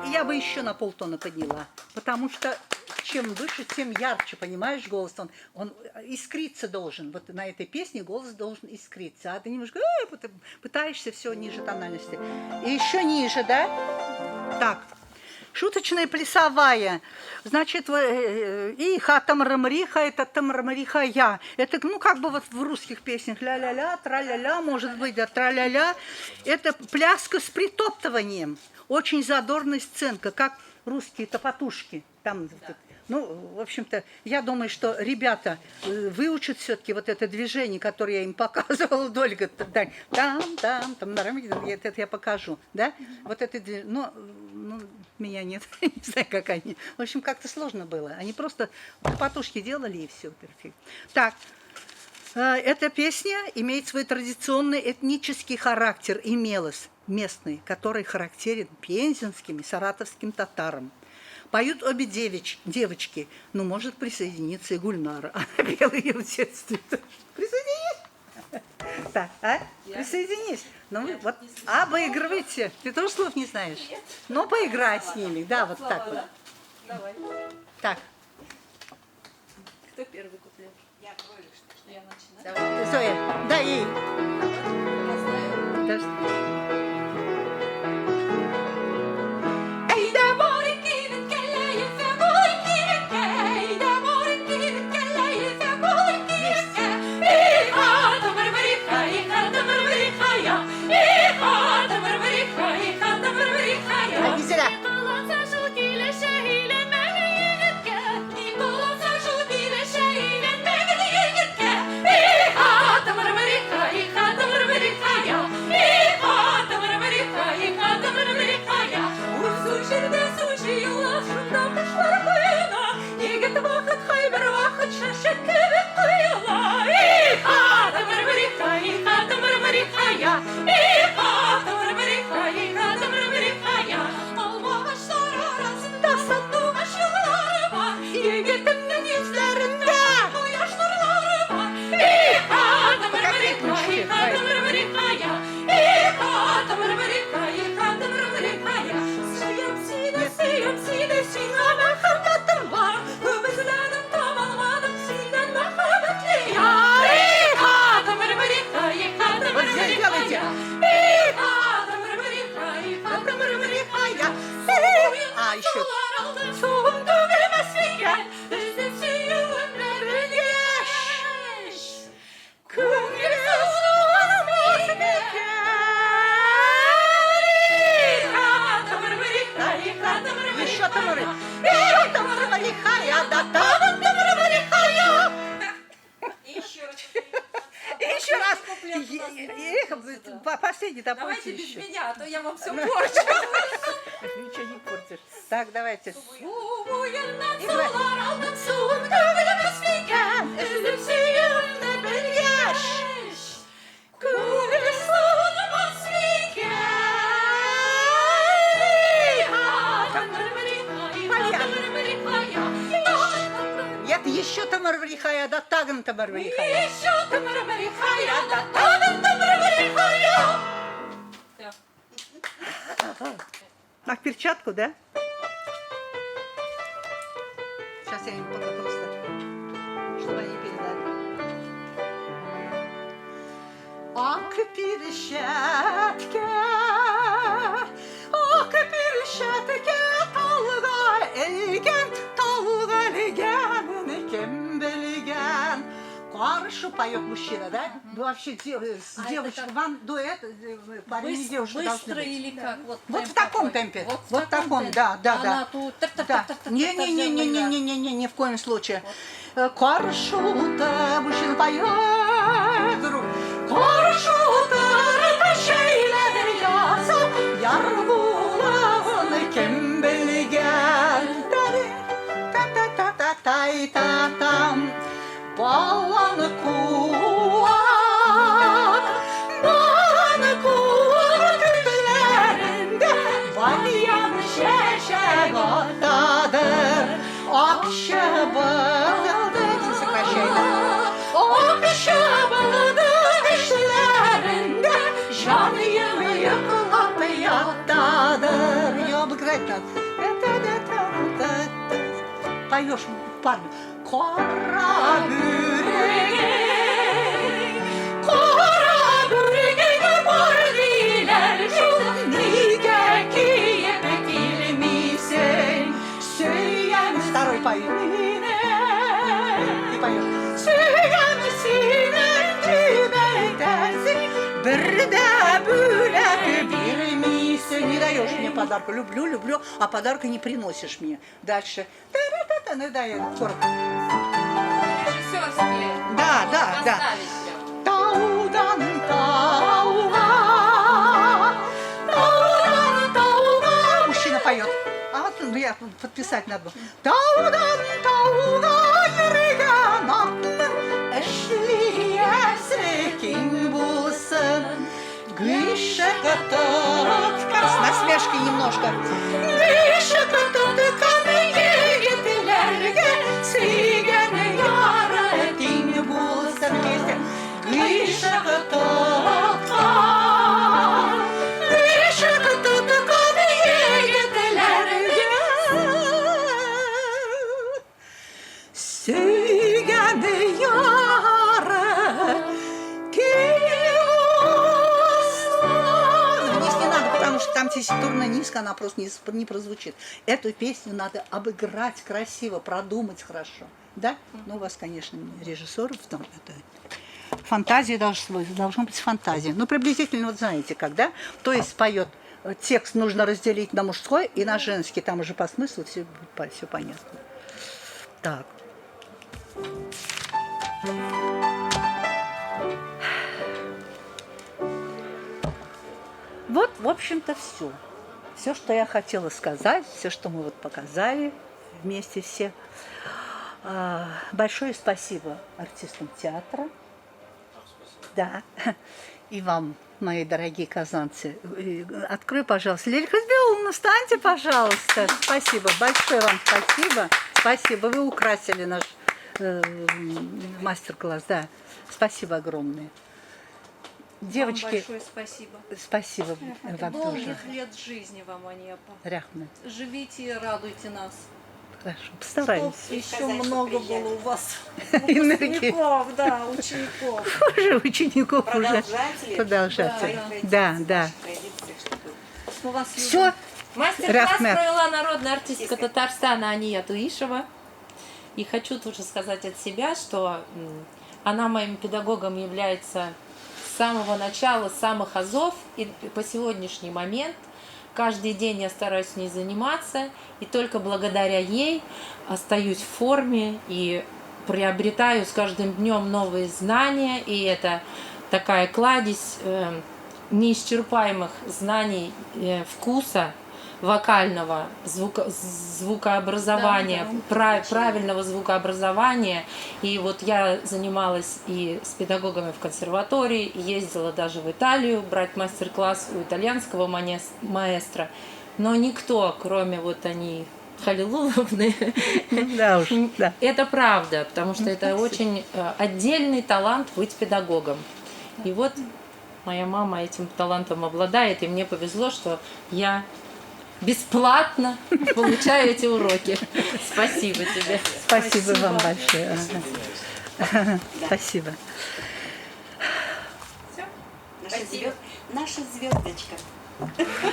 Я бы еще на полтона подняла, потому что чем выше, тем ярче, понимаешь, голос. Он искриться должен. Вот на этой песне голос должен искриться. А ты немножко пытаешься все ниже тональности. И еще ниже, да? Так. Шуточная плясовая. Значит, и ха-тамрамриха, это тамрамриха я. Это, ну, как бы вот в русских песнях ля-ля-ля, тра-ля-ля, может быть, да, тра-ля-ля. Это пляска с притоптыванием. Очень задорная сценка, как русские топотушки. Там, ну, в общем-то, я думаю, что ребята выучат все-таки вот это движение, которое я им показывала, Дольга. Это я покажу, да? Вот это движение. Ну, меня нет, не знаю, как они. В общем, как-то сложно было. Они просто топотушки делали, и все. Так. Эта песня имеет свой традиционный этнический характер, имелась местный, который характерен пензенским и саратовским татарам. Поют обе девочки, ну, может присоединиться и Гульнара. Она пела ее в детстве. Присоединись? Так, а? Присоединись. Ну, вот, поигрывайте. Ты тоже слов не знаешь? Нет. Ну, поиграй с ними. Да, вот так вот. Давай. Так. Кто первый куплет? Я говорю, что Я начинаю. Давай. Зоя, дай ей. Я знаю. Даже... Последний-то Давайте без еще. меня, а то я вам все порчу. Ничего не портишь. Так, давайте. Это еще тамарварихая, да таган тамарварихая. еще тамарварихая, да таган тамарварихая. А перчатку, да? Сейчас я им пока просто, чтобы они передали. Ак перчатка, талга элген, талга леген, кем белеген. Хорошо поет мужчина, да? Вы вообще с девушкой, вам дуэт, парень и девушка должны Быстро быть. или как? Вот в таком темпе. Вот Вот в таком, да. Она тут... Да. Не, ни в коем случае. Каршута, мужчина поет. Каршута, это шейлер яса, я рву поешь парню. Корабль. Второй поет. И поет. Не даешь мне подарку. Люблю, люблю, а подарка не приносишь мне. Дальше. Та-ра-та-та. Ну дай коротко. Режиссерские. Да, да, да. Поставить прям. Таудан, тауга, таудан, тауга. Мужчина поет. А вот ну, я подписать надо. Таудан, тауга, ерегана, эшлия срекинбусэн, гышакатат. С насмешкой немножко. Гышакатат, камеегетелерге, сигене яра кинбусэн. Вместе. Гышакатат, гышакатат, камеегетелерге, сигене яра кинбусэн. Здесь не надо, потому что там тесситурно низко, она просто не прозвучит. Эту песню надо обыграть красиво, продумать хорошо. Да? Ну, у вас, конечно, режиссер в том, это фантазия должна быть фантазия. Ну, приблизительно, вот знаете, как, да? То есть поет текст нужно разделить на мужской и на женский. Там уже по смыслу все понятно. Так. Вот, в общем-то, все. Все, что я хотела сказать, все, что мы вот показали вместе все. Большое спасибо артистам театра. Да. И вам, мои дорогие казанцы. Открой, пожалуйста. Лилия Хазбеуловна, встаньте, пожалуйста. Спасибо. Большое вам спасибо. Спасибо. Вы украсили наш мастер-класс. Да. Спасибо огромное. Девочки, Вам большое спасибо. спасибо вам тоже. Долгих лет жизни вам, Анепа. Ряхмет. Живите и радуйте нас. Хорошо, постараемся. Еще много было у вас Энергии. выпускников, да, учеников. Уже учеников уже Продолжатели. продолжатели. Да, да. Традиции, чтобы Мы вас любим. Все. Мастер-класс Рахмет. провела народная артистка Татарстана Ания Туишева. И хочу тоже сказать от себя, что она моим педагогом является с самого начала, с самых азов и по сегодняшний момент. Каждый день я стараюсь с ней заниматься, и только благодаря ей остаюсь в форме и приобретаю с каждым днем новые знания. И это такая кладезь неисчерпаемых знаний вкуса, вокального, звукообразования, правильного звукообразования. И вот я занималась и с педагогами в консерватории, и ездила даже в Италию брать мастер-класс у итальянского маэстро. Но никто, кроме вот они, Халилуловны, Да уж, да. это правда, потому что это очень отдельный талант быть педагогом. И вот моя мама этим талантом обладает, и мне повезло, что я бесплатно получаю эти уроки. Спасибо тебе. Спасибо вам большое. Ага. Спасибо. наша звездочка.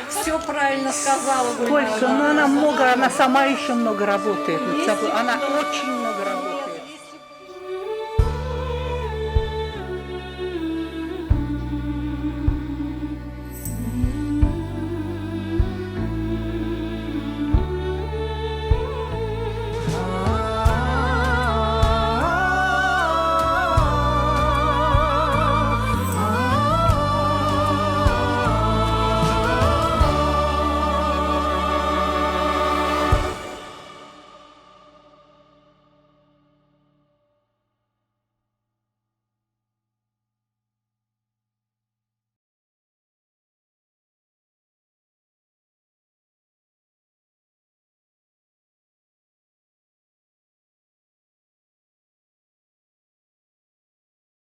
Все правильно сказала. Польша, ну она сама еще много работает над собой. Она очень много работает.